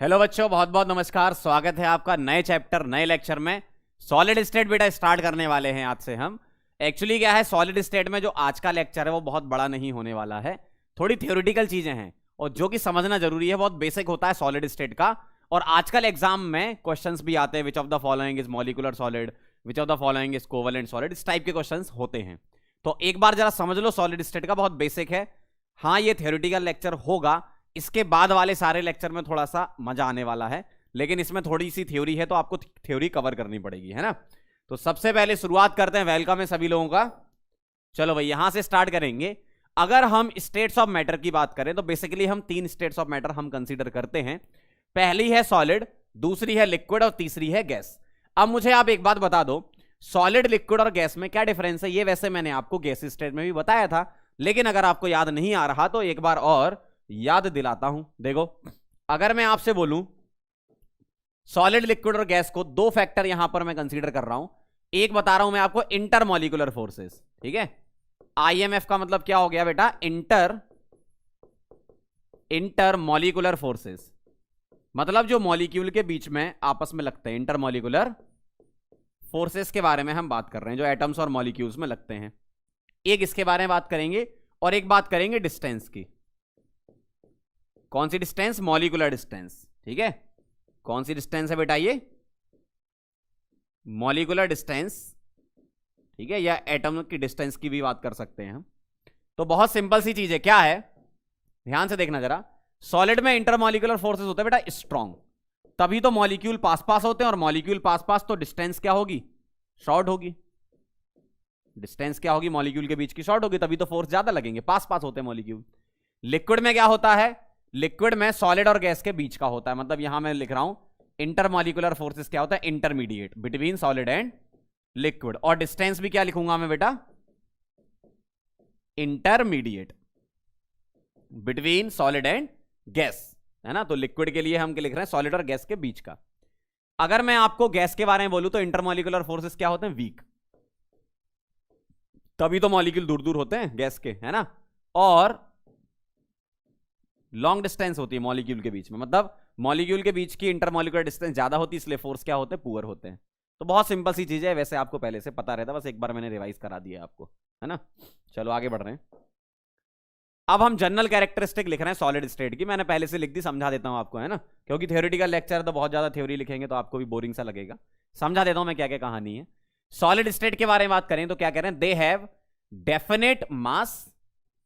Hello बच्चों, बहुत बहुत नमस्कार। स्वागत है आपका नए चैप्टर नए लेक्चर में। सॉलिड स्टेट बेटा स्टार्ट करने वाले हैं आज से हम। एक्चुअली क्या है, सॉलिड स्टेट में जो आज का लेक्चर है वो बहुत बड़ा नहीं होने वाला है, थोड़ी थ्योरेटिकल चीजें हैं और जो कि समझना जरूरी है। बहुत बेसिक होता है सॉलिड स्टेट का। और आजकल एग्जाम में क्वेश्चंस भी आते हैं, which of the following is molecular solid, which of the following is covalent solid, इस टाइप के क्वेश्चंस होते हैं। तो एक बार जरा समझ लो, सॉलिड स्टेट का बहुत बेसिक है। हाँ, ये थ्योरेटिकल लेक्चर होगा, इसके बाद वाले सारे लेक्चर में थोड़ा सा मजा आने वाला है, लेकिन इसमें थोड़ी सी थ्योरी है तो आपको थ्योरी कवर करनी पड़ेगी, है ना। तो सबसे पहले शुरुआत करते हैं, वेलकम है सभी लोगों का। चलो भाई, यहां से स्टार्ट करेंगे। अगर हम स्टेट्स ऑफ मैटर की बात करें तो बेसिकली हम तीन स्टेट्स ऑफ मैटर हम कंसीडर करते हैं। पहली है सॉलिड, दूसरी है लिक्विड और तीसरी है गैस। अब मुझे आप एक बात बता दो, सॉलिड, लिक्विड और गैस में क्या डिफरेंस है। ये वैसे मैंने आपको गैस स्टेट में भी बताया था, लेकिन अगर आपको याद नहीं आ रहा तो एक बार और याद दिलाता हूं। देखो, अगर मैं आपसे बोलूं सॉलिड, लिक्विड और गैस को, दो फैक्टर यहां पर मैं कंसीडर कर रहा हूं। एक बता रहा हूं मैं आपको, इंटरमॉलिक्यूलर फोर्सेस, ठीक है। आईएमएफ का मतलब क्या हो गया बेटा, इंटरमॉलिक्यूलर फोर्सेस, मतलब जो मॉलिक्यूल के बीच में आपस में लगते हैं। इंटरमॉलिक्यूलर फोर्सेस के बारे में हम बात कर रहे हैं, जो एटम्स और मॉलिक्यूल्स में लगते हैं। एक इसके बारे में बात करेंगे और एक बात करेंगे डिस्टेंस की। कौन सी डिस्टेंस? मॉलिक्यूलर डिस्टेंस, ठीक है। कौन सी डिस्टेंस है बेटा ये? मॉलिक्यूलर डिस्टेंस, ठीक है, या एटम की डिस्टेंस की भी बात कर सकते हैं हम। तो बहुत सिंपल सी चीज है, क्या है, ध्यान से देखना जरा। सॉलिड में इंटरमॉलिक्यूलर फोर्सेस होते हैं बेटा स्ट्रॉन्ग, तभी तो मॉलिक्यूल पास पास होते हैं, और मॉलिक्यूल पास पास तो डिस्टेंस क्या होगी, शॉर्ट होगी। डिस्टेंस क्या होगी, मॉलिक्यूल के बीच की शॉर्ट होगी, तभी तो फोर्स ज्यादा लगेंगे, पास पास होते हैं मॉलिक्यूल। लिक्विड में क्या होता है, लिक्विड में सॉलिड और गैस के बीच का होता है, मतलब यहां मैं लिख रहा हूं इंटरमॉलिक्यूलर फोर्सेस क्या होता है, intermediate between solid and liquid. और डिस्टेंस भी क्या लिखूंगा मैं बेटा, intermediate between solid and gas, है ना। तो लिक्विड के लिए हम क्या लिख रहे हैं, सॉलिड और गैस के बीच का। अगर मैं आपको गैस के बारे में बोलूं तो इंटरमॉलिक्यूलर फोर्सेस क्या होते हैं, वीक, तभी तो मॉलिक्यूल दूर दूर होते हैं गैस के, है ना। और लॉन्ग डिस्टेंस होती है मॉलिक्यूल के बीच में, मतलब मॉलिक्यूल के बीच की इंटरमॉलिक्यूलर डिस्टेंस ज्यादा होती है, इसलिए फोर्स क्या होते हैं, पुअर होते हैं। तो बहुत सिंपल सी चीज है, वैसे आपको पहले से पता रहता, बस एक बार मैंने रिवाइज करा दिया आपको, है ना। चलो आगे बढ़ रहे हैं। अब हम जनरल कैरेक्टरिस्टिक लिख रहे हैं सॉलिड स्टेट की। मैंने पहले से लिख दी, समझा देता हूं आपको, है ना, क्योंकि थ्योरेटिकल लेक्चर तो बहुत ज्यादा थ्योरी लिखेंगे तो आपको भी बोरिंग सा लगेगा। समझा देता हूं मैं क्या क्या कहानी है। सॉलिड स्टेट के बारे में बात करें तो क्या कह रहे हैं, they have definite mass,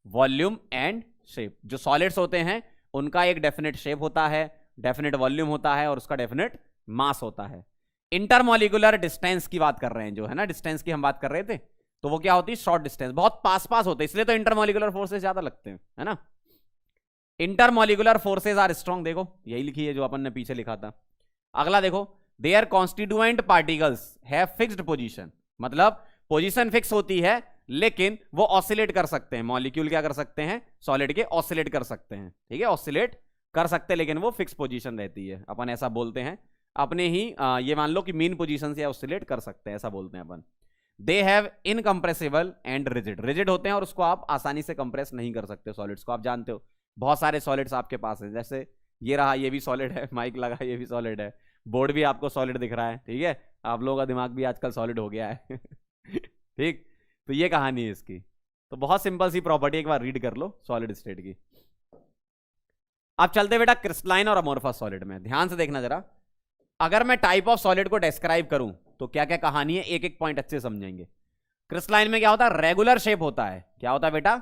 volume and shape. जो सॉलिड्स होते हैं उनका एक डेफिनेट शेप होता है, डेफिनेट वॉल्यूम होता है और उसका डेफिनेट मास होता है। इंटरमॉलिक्यूलर डिस्टेंस की बात कर रहे हैं, जो है ना, डिस्टेंस की हम बात कर रहे थे, तो वो क्या होती है, शॉर्ट डिस्टेंस, बहुत पास पास होते हैं, इसलिए तो इंटरमॉलिक्यूलर फोर्सेस ज्यादा लगते हैं, है ना। इंटरमॉलिक्यूलर फोर्सेस आर स्ट्रॉन्ग, देखो यही लिखी है जो अपन ने पीछे लिखा था। अगला देखो, there constituent particles have fixed position, मतलब पोजीशन फिक्स होती है लेकिन वो ऑसिलेट कर सकते हैं। मॉलिक्यूल क्या कर सकते हैं, सॉलिड के, ऑसिलेट कर सकते हैं, ठीक है, ऑसिलेट कर सकते हैं, लेकिन वो फिक्स पोजीशन रहती है। अपन ऐसा बोलते हैं अपने ही, ये मान लो कि मीन पोजीशन से ऑसिलेट कर सकते हैं, ऐसा बोलते हैं अपन। They have incompressible and rigid, rigid होते हैं और उसको आप आसानी से कंप्रेस नहीं कर सकते। सॉलिड्स को आप जानते हो, बहुत सारे सॉलिड्स आपके पास हैं, जैसे ये रहा, ये भी सॉलिड है, माइक लगा, ये भी सॉलिड है, बोर्ड भी आपको सॉलिड दिख रहा है, ठीक है। आप लोगों का दिमाग भी आजकल सॉलिड हो गया है ठीक। तो ये कहानी है इसकी। तो बहुत सिंपल सी प्रॉपर्टी, एक बार रीड कर लो सॉलिड स्टेट की। अब चलते बेटा क्रिस्टलाइन और अमोर्फस सॉलिड में, ध्यान से देखना जरा। अगर मैं टाइप ऑफ सॉलिड को डिस्क्राइब करूं तो क्या क्या कहानी है, एक एक पॉइंट अच्छे समझेंगे। क्रिस्टलाइन में क्या होता है, रेगुलर शेप होता है। क्या होता है बेटा,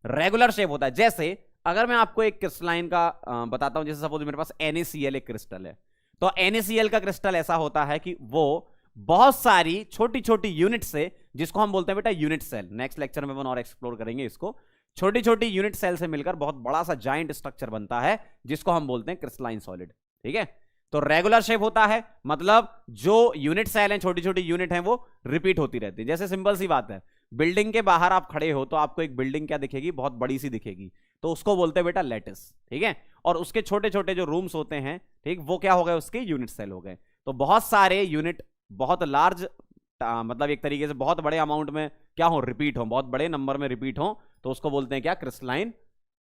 रेगुलर शेप होता है। जैसे अगर मैं आपको एक क्रिस्टलाइन का बताता हूं, जैसे सपोज मेरे पास NaCl एक क्रिस्टल है, तो NaCl का क्रिस्टल ऐसा होता है कि वो बहुत सारी छोटी छोटी यूनिट से, जिसको हम बोलते हैं बेटा यूनिट सेल, नेक्स्ट लेक्चर में अपन और एक्सप्लोर करेंगे इसको, छोटी छोटी यूनिट सेल से मिलकर बहुत बड़ा सा जाइंट स्ट्रक्चर बनता है, जिसको हम बोलते हैं क्रिस्टलाइन सॉलिड, ठीक है। तो रेगुलर शेप होता है, मतलब जो यूनिट सेल हैं, छोटी छोटी यूनिट हैं, वो रिपीट होती रहती है। जैसे सिंपल सी बात है, बिल्डिंग के बाहर आप खड़े हो तो आपको एक बिल्डिंग क्या दिखेगी, बहुत बड़ी सी दिखेगी, तो उसको बोलते हैं बेटा लैटिस, ठीक है। और उसके छोटे छोटे जो रूम्स होते हैं, ठीक, वो क्या हो गए, उसके यूनिट सेल हो गए। तो बहुत सारे यूनिट, बहुत लार्ज, मतलब एक तरीके से बहुत बड़े अमाउंट में क्या हो, रिपीट हो, बहुत बड़े नंबर में रिपीट हो, तो उसको बोलते हैं क्या, क्रिस्टलाइन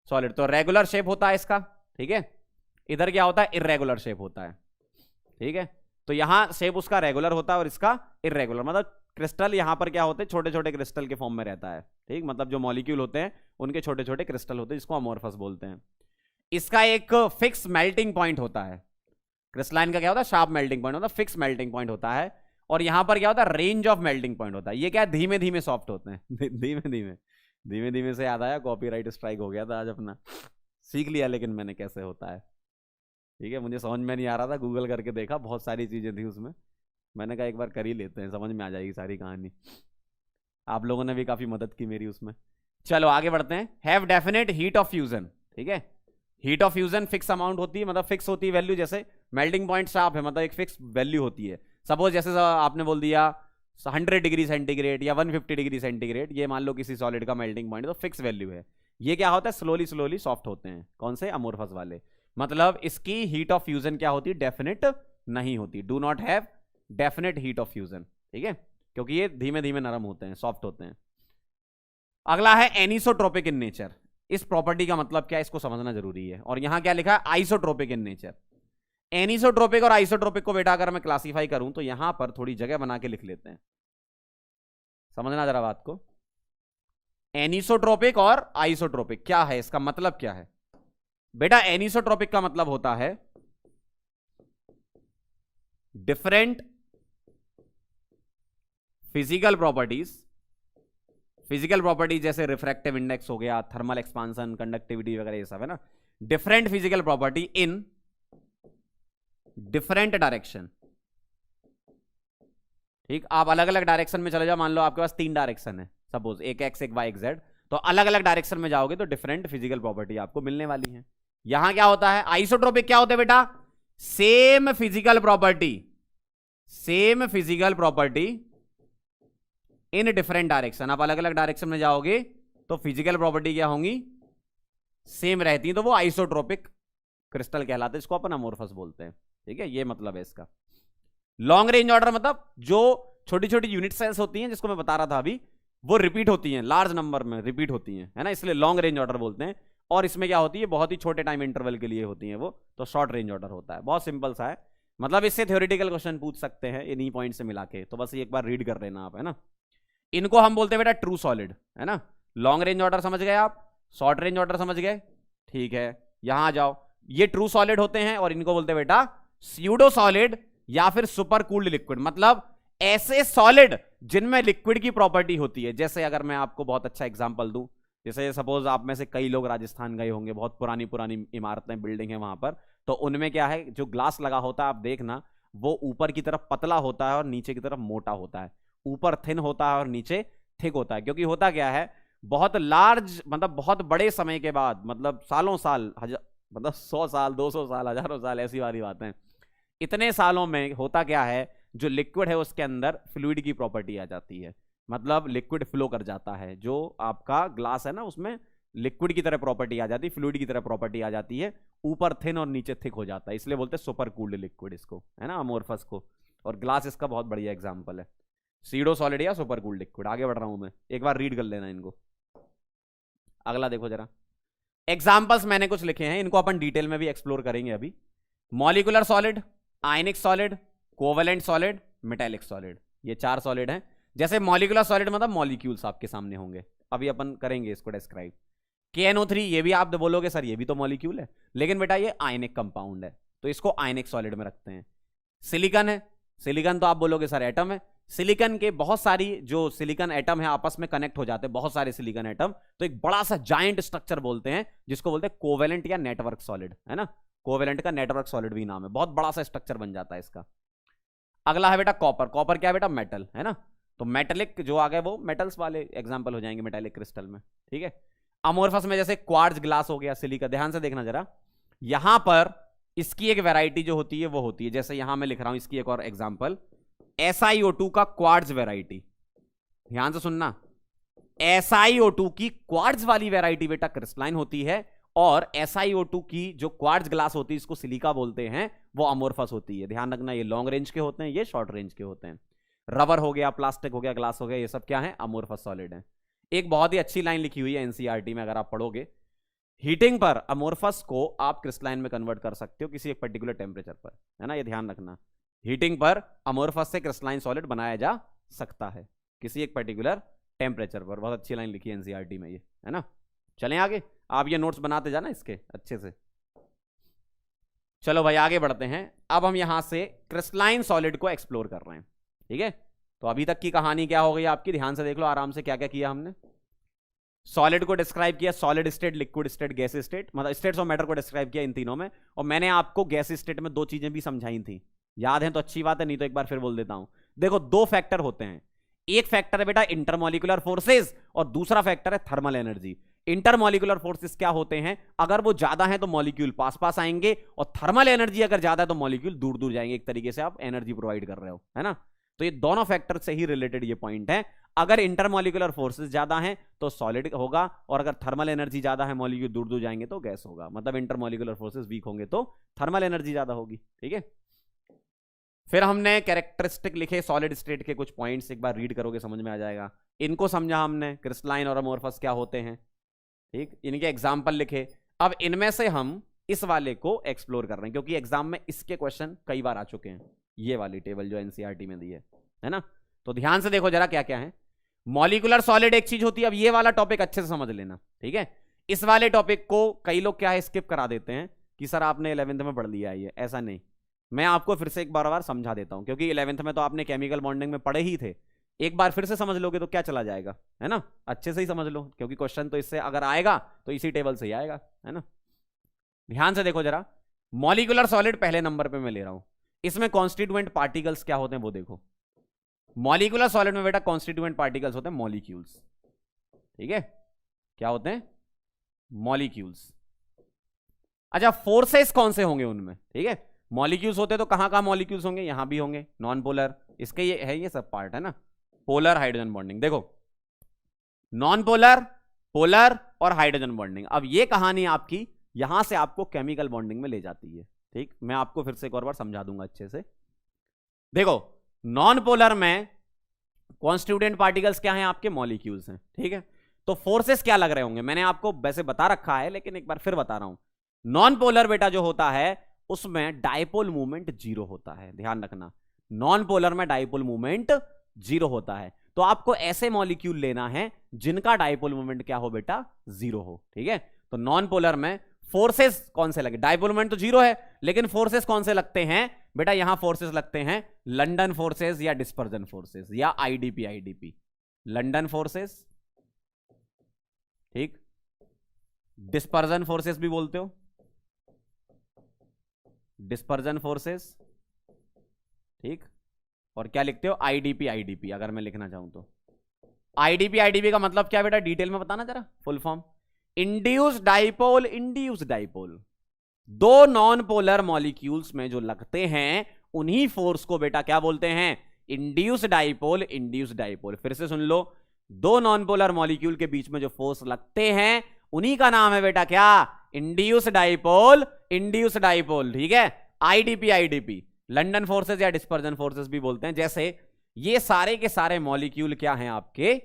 सॉलिड। तो रेगुलर शेप होता है इसका, ठीक है। इधर क्या होता है, इर्रेगुलर शेप होता है, ठीक है। तो यहां शेप उसका रेगुलर होता है और इसका इर्रेगुलर, मतलब क्रिस्टल यहां पर क्या होते हैं, छोटे छोटे क्रिस्टल के फॉर्म में रहता है, ठीक, मतलब जो मॉलिक्यूल होते हैं उनके छोटे छोटे क्रिस्टल होते हैं, जिसको अमोर्फस बोलते हैं। इसका एक फिक्स मेल्टिंग पॉइंट होता है, क्रिस्टलाइन का क्या होता है, शार्प मेल्टिंग पॉइंट होता है, फिक्स मेल्टिंग पॉइंट होता है। और यहां पर क्या होता है, रेंज ऑफ मेल्टिंग पॉइंट होता है। ये क्या है, धीमे धीमे सॉफ्ट होते हैं धीमे धीमे, धीमे धीमे से याद आया, कॉपीराइट स्ट्राइक हो गया था आज अपना, सीख लिया लेकिन मैंने कैसे होता है, ठीक है। मुझे समझ में नहीं आ रहा था, गूगल करके देखा, बहुत सारी चीजें थी उसमें, मैंने कहा एक बार कर ही लेते हैं, समझ में आ जाएगी सारी कहानी। आप लोगों ने भी काफी मदद की मेरी उसमें। चलो आगे बढ़ते हैं। Have definite heat of fusion, ठीक है। Heat of fusion fix amount होती है, मतलब फिक्स होती है वैल्यू, जैसे मेल्टिंग पॉइंट शार्प है, मतलब एक फिक्स वैल्यू होती है। सपोज जैसे आपने बोल दिया 100 डिग्री सेंटीग्रेड या 150 डिग्री सेंटीग्रेड, ये मान लो किसी सॉलिड का मेल्टिंग पॉइंट, तो फिक्स वैल्यू है। ये क्या होता है, स्लोली स्लोली सॉफ्ट होते हैं, कौन से, अमोर्फस वाले। मतलब इसकी हीट ऑफ फ्यूजन क्या होती है, डेफिनेट नहीं होती, do not have definite heat of fusion, ठीक है, क्योंकि ये धीमे धीमे नरम होते हैं, सॉफ्ट होते हैं। अगला है एनिसोट्रोपिक इन नेचर। इस प्रॉपर्टी का मतलब क्या है, इसको समझना जरूरी है। और यहां क्या लिखा है, आइसोट्रोपिक इन नेचर। एनिसोट्रोपिक और आइसोट्रोपिक को बेटा अगर मैं क्लासीफाई करूं तो यहां पर थोड़ी जगह बना के लिख लेते हैं, समझना जरा बात को। एनिसोट्रोपिक और आइसोट्रोपिक क्या है, इसका मतलब क्या है बेटा। एनिसोट्रोपिक का मतलब होता है different physical properties, physical properties जैसे रिफ्रैक्टिव इंडेक्स हो गया, थर्मल एक्सपांसन, कंडक्टिविटी वगैरह, ये सब है ना। Different physical property in different direction, ठीक। आप अलग अलग डायरेक्शन में चले जाओ, मान लो आपके पास 3 डायरेक्शन है, सपोज एक एक्स एक वाई एक जेड, तो अलग अलग डायरेक्शन में जाओगे तो डिफरेंट फिजिकल प्रॉपर्टी आपको मिलने वाली है। यहां क्या होता है, आइसोट्रोपिक क्या होता है बेटा, same physical property, same physical property in different direction. आप अलग अलग डायरेक्शन में जाओगे तो फिजिकल प्रॉपर्टी क्या होंगी, सेम रहती है, तो वो आइसोट्रोपिक क्रिस्टल कहलाते हैं, इसको अपन अमोर्फस बोलते हैं, ठीक है। ये मतलब है इसका। लॉन्ग रेंज ऑर्डर मतलब जो छोटी छोटी यूनिट सेल्स होती हैं, जिसको मैं बता रहा था अभी, वो रिपीट होती हैं, लार्ज नंबर में रिपीट होती हैं, है ना, इसलिए लॉन्ग रेंज ऑर्डर बोलते हैं। और इसमें क्या होती है, बहुत ही छोटे टाइम इंटरवल के लिए होती हैं वो, तो शॉर्ट रेंज ऑर्डर होता है। बहुत सिंपल सा है, मतलब इससे थ्योरेटिकल क्वेश्चन पूछ सकते हैं इन्हीं पॉइंट से मिला के, तो बस एक बार रीड कर लेना आप, है ना। इनको हम बोलते हैं बेटा ट्रू सॉलिड, है ना। लॉन्ग रेंज ऑर्डर समझ गए आप, शॉर्ट रेंज ऑर्डर समझ गए, ठीक है। यहां आ जाओ, ये ट्रू सॉलिड होते हैं और इनको बोलते हैं बेटा स्यूडो सॉलिड या फिर सुपर कूल्ड लिक्विड, मतलब ऐसे सॉलिड जिनमें लिक्विड की प्रॉपर्टी होती है। जैसे अगर मैं आपको बहुत अच्छा एग्जांपल दूं, जैसे सपोज आप में से कई लोग राजस्थान गए होंगे, बहुत पुरानी पुरानी इमारतें बिल्डिंग है वहां पर, तो उनमें क्या है, जो ग्लास लगा होता है आप देखना, वो ऊपर की तरफ पतला होता है और नीचे की तरफ मोटा होता है, ऊपर थिन होता है और नीचे थिक होता है। क्योंकि होता क्या है, बहुत लार्ज, मतलब बहुत बड़े समय के बाद, मतलब सालों साल, मतलब 100 साल 200 साल हजारों साल ऐसी वाली बातें, इतने सालों में होता क्या है, जो लिक्विड है उसके अंदर फ्लूइड की प्रॉपर्टी आ जाती है, मतलब लिक्विड फ्लो कर जाता है। जो आपका ग्लास है ना, उसमें लिक्विड की तरह प्रॉपर्टी आ जाती है, फ्लूइड की तरह प्रॉपर्टी आ जाती है, ऊपर थिन और नीचे थिक हो जाता है, इसलिए बोलते हैं सुपर कूल्ड लिक्विड इसको, है ना, अमोर्फस को। और ग्लास इसका बहुत बढ़िया एग्जाम्पल है, सीडो सॉलिड या सुपर कूल्ड लिक्विड। आगे बढ़ रहा हूं मैं, एक बार रीड कर लेना इनको। अगला देखो जरा, एग्जाम्पल्स मैंने कुछ लिखे हैं, इनको अपन डिटेल में भी एक्सप्लोर करेंगे अभी। मॉलिक्यूलर सॉलिड, आयनिक solid, covalent solid, metallic solid, ये 4 सॉलिड हैं। जैसे मॉलिक्यूलर सॉलिड मतलब मॉलिक्यूल्स आपके सामने होंगे, अभी अपन करेंगे इसको डिस्क्राइब। KNO3, ये भी आप बोलोगे सर ये भी तो मॉलिक्यूल है, लेकिन बेटा ये आयनिक कंपाउंड है, तो इसको आयनिक सॉलिड में रखते हैं। सिलिकॉन है, सिलिकॉन तो आप बोलोगे सर एटम है, सिलिकॉन के बहुत सारी जो सिलिकॉन एटम है आपस में कनेक्ट हो जाते हैं, बहुत सारे सिलिकॉन एटम, तो एक बड़ा सा जायंट स्ट्रक्चर बोलते हैं, जिसको बोलते हैं कोवेलेंट या नेटवर्क सॉलिड, है ना। कोवेलेंट का नेटवर्क सॉलिड भी नाम है, बहुत बड़ा सा स्ट्रक्चर बन जाता है इसका। अगला है बेटा कॉपर। कॉपर क्या है बेटा, मेटल, है ना। तो मेटेलिक जो आ गए वो मेटल्स वाले एग्जांपल हो जाएंगे मेटेलिक क्रिस्टल में, ठीक है। अमोर्फस में जैसे क्वार्ट्ज ग्लास हो गया, सिलिका, ध्यान से देखना जरा, यहां पर इसकी एक वैरायटी जो होती है वो होती है, जैसे यहां मैं लिख रहा हूं इसकी एक और एग्जांपल, SiO2 का क्वार्ट्ज वैरायटी। ध्यान से सुनना, SiO2 की क्वार्ट्ज वाली वैरायटी बेटा क्रिस्टलाइन होती है, और SiO2 की जो क्वार्ट्ज ग्लास होती है, इसको सिलिका बोलते हैं, वो अमोर्फस होती है। ध्यान रखना, ये लॉन्ग रेंज के होते हैं, ये शॉर्ट रेंज के होते हैं। रबर हो गया, प्लास्टिक हो गया, ग्लास हो गया, ये सब क्या है, अमोर्फस सॉलिड है। एक बहुत ही अच्छी लाइन लिखी हुई है NCERT में, अगर आप पढ़ोगे, हीटिंग पर अमोर्फस को आप क्रिस्टलाइन में कन्वर्ट कर सकते हो किसी एक पर्टिकुलर टेम्परेचर पर, है ना, ये ध्यान रखना। हीटिंग पर अमोर्फस से क्रिस्टलाइन सॉलिड बनाया जा सकता है किसी एक पर्टिकुलर टेम्परेचर पर। बहुत अच्छी लाइन लिखी है एनसीईआरटी में ये, है ना। चलें आगे, आप ये नोट्स बनाते जाना इसके अच्छे से। चलो भाई आगे बढ़ते हैं। अब हम यहां से क्रिस्टलाइन सॉलिड को एक्सप्लोर कर रहे हैं, ठीक है। तो अभी तक की कहानी क्या हो गई आपकी, ध्यान से देख लो आराम से। क्या क्या किया हमने, सॉलिड को डिस्क्राइब किया, solid state, liquid state, gas state, मतलब स्टेट्स ऑफ मैटर को डिस्क्राइब किया इन तीनों में। और मैंने आपको गैस स्टेट में दो चीजें भी समझाई थी, याद है तो अच्छी बात है, नहीं तो एक बार फिर बोल देता हूं। देखो दो फैक्टर होते हैं, एक फैक्टर है बेटा इंटरमॉलिक्यूलर फोर्सेस और दूसरा फैक्टर है थर्मल एनर्जी। इंटरमॉलिक्यूलर फोर्सेस क्या होते हैं, अगर वो ज्यादा है तो मॉलिक्यूल पास पास आएंगे, और थर्मल एनर्जी अगर ज्यादा है तो मॉलिक्यूल दूर दूर जाएंगे। एक तरीके से आप एनर्जी प्रोवाइड कर रहे हो, है ना। तो ये दोनों फैक्टर से ही रिलेटेड ये पॉइंट है। अगर इंटरमॉलिक्यूलर फोर्सेस ज्यादा हैं तो सॉलिड होगा, और अगर थर्मल एनर्जी ज्यादा है, मॉलिक्यूल दूर दूर जाएंगे तो गैस होगा। मतलब इंटरमॉलिक्यूलर फोर्सेस वीक होंगे तो थर्मल एनर्जी ज्यादा होगी, ठीक है। फिर हमने कैरेक्टरिस्टिक लिखे सॉलिड स्टेट के कुछ पॉइंट्स, एक बार रीड करोगे समझ में आ जाएगा। इनको समझा हमने, क्रिस्टलाइन और अमोर्फस क्या होते हैं, ठीक, इनके एग्जाम्पल लिखे। अब इनमें से हम इस वाले को एक्सप्लोर कर रहे हैं, क्योंकि एग्जाम में इसके क्वेश्चन कई बार आ चुके हैं, ये वाली टेबल जो एनसीईआरटी में दी है ना। तो ध्यान से देखो जरा क्या क्या है। मॉलिक्यूलर सॉलिड एक चीज होती है। अब ये वाला टॉपिक अच्छे से समझ लेना, ठीक है। इस वाले टॉपिक को कई लोग क्या है स्किप करा देते हैं कि सर आपने 11th में पढ़ लिया है ये, ऐसा नहीं। मैं आपको फिर से एक बार समझा देता हूं, क्योंकि 11th में तो आपने केमिकल बॉन्डिंग में पढ़े ही थे। एक बार फिर से समझ लोगे तो क्या चला जाएगा, है ना। अच्छे से ही समझ लो, क्योंकि क्वेश्चन तो इससे अगर आएगा तो इसी टेबल से ही आएगा, है ना। ध्यान से देखो जरा, मॉलिक्यूलर सॉलिड पहले नंबर पे मैं ले रहा हूं। इसमें कॉन्स्टिट्यूएंट पार्टिकल्स क्या होते हैं वो देखो। मॉलिक्यूलर सॉलिड में बेटा कॉन्स्टिट्यूएंट पार्टिकल्स होते हैं मॉलिक्यूल्स, ठीक है। क्या होते हैं, मॉलिक्यूल्स। अच्छा फोर्सेस कौन से होंगे उनमें, ठीक है। मॉलिक्यूल्स होते तो कहां कहां मॉलिक्यूल्स होंगे, यहां भी होंगे। नॉन पोलर, इसके ये है, ये सब पार्ट है ना। पोलर हाइड्रोजन बॉन्डिंग, देखो नॉन पोलर, पोलर और हाइड्रोजन बॉन्डिंग। अब ये कहानी आपकी यहां से आपको केमिकल बॉन्डिंग में ले जाती है, ठीक। मैं आपको फिर से एक और बार समझा दूंगा अच्छे से। देखो नॉन पोलर में कॉन्स्टिट्यूएंट पार्टिकल्स क्या हैं आपके, मॉलिक्यूल्स हैं, ठीक है। तो फोर्सेस क्या लग रहे होंगे, मैंने आपको वैसे बता रखा है लेकिन एक बार फिर बता रहा हूं। नॉन पोलर बेटा जो होता है उसमें डायपोल मूवमेंट 0 होता है, ध्यान रखना। नॉन पोलर में डायपोल मूवमेंट 0 होता है। तो आपको ऐसे मॉलिक्यूल लेना है जिनका डायपोल मूवमेंट क्या हो बेटा, 0 हो, ठीक है। तो नॉन पोलर में फोर्सेस कौन से लगे, डायपोल मूवमेंट तो 0 है, लेकिन फोर्सेस कौन से लगते हैं बेटा, यहां फोर्सेस लगते हैं लंदन फोर्सेस या डिस्पर्जन फोर्सेस या आईडीपी। आईडीपी लंदन फोर्सेस, ठीक, डिस्पर्जन फोर्सेस भी बोलते हो, डिस्पर्जन फोर्सेस, ठीक। और क्या लिखते हो, आईडीपी। आईडीपी अगर मैं लिखना चाहूं तो आईडीपी। आईडीपी का मतलब क्या बेटा, डिटेल में बताना जरा, full form. Induced dipole, induced dipole. दो नॉन पोलर मॉलिक्यूल्स में जो लगते हैं उन्हीं फोर्स को बेटा क्या बोलते हैं, इंड्यूस्ड डाइपोल, इंड्यूस्ड डाइपोल। फिर से सुन लो, दो नॉन पोलर मॉलिक्यूल के बीच में जो फोर्स लगते हैं उन्हीं का नाम है बेटा क्या, इंड्यूस्ड डाइपोल, इंड्यूस्ड डाइपोल, ठीक है। आईडीपी। आईडीपी लंदन फोर्सेस या डिस्पर्जन फोर्सेस भी बोलते हैं। जैसे ये सारे के सारे मॉलिक्यूल क्या हैं आपके,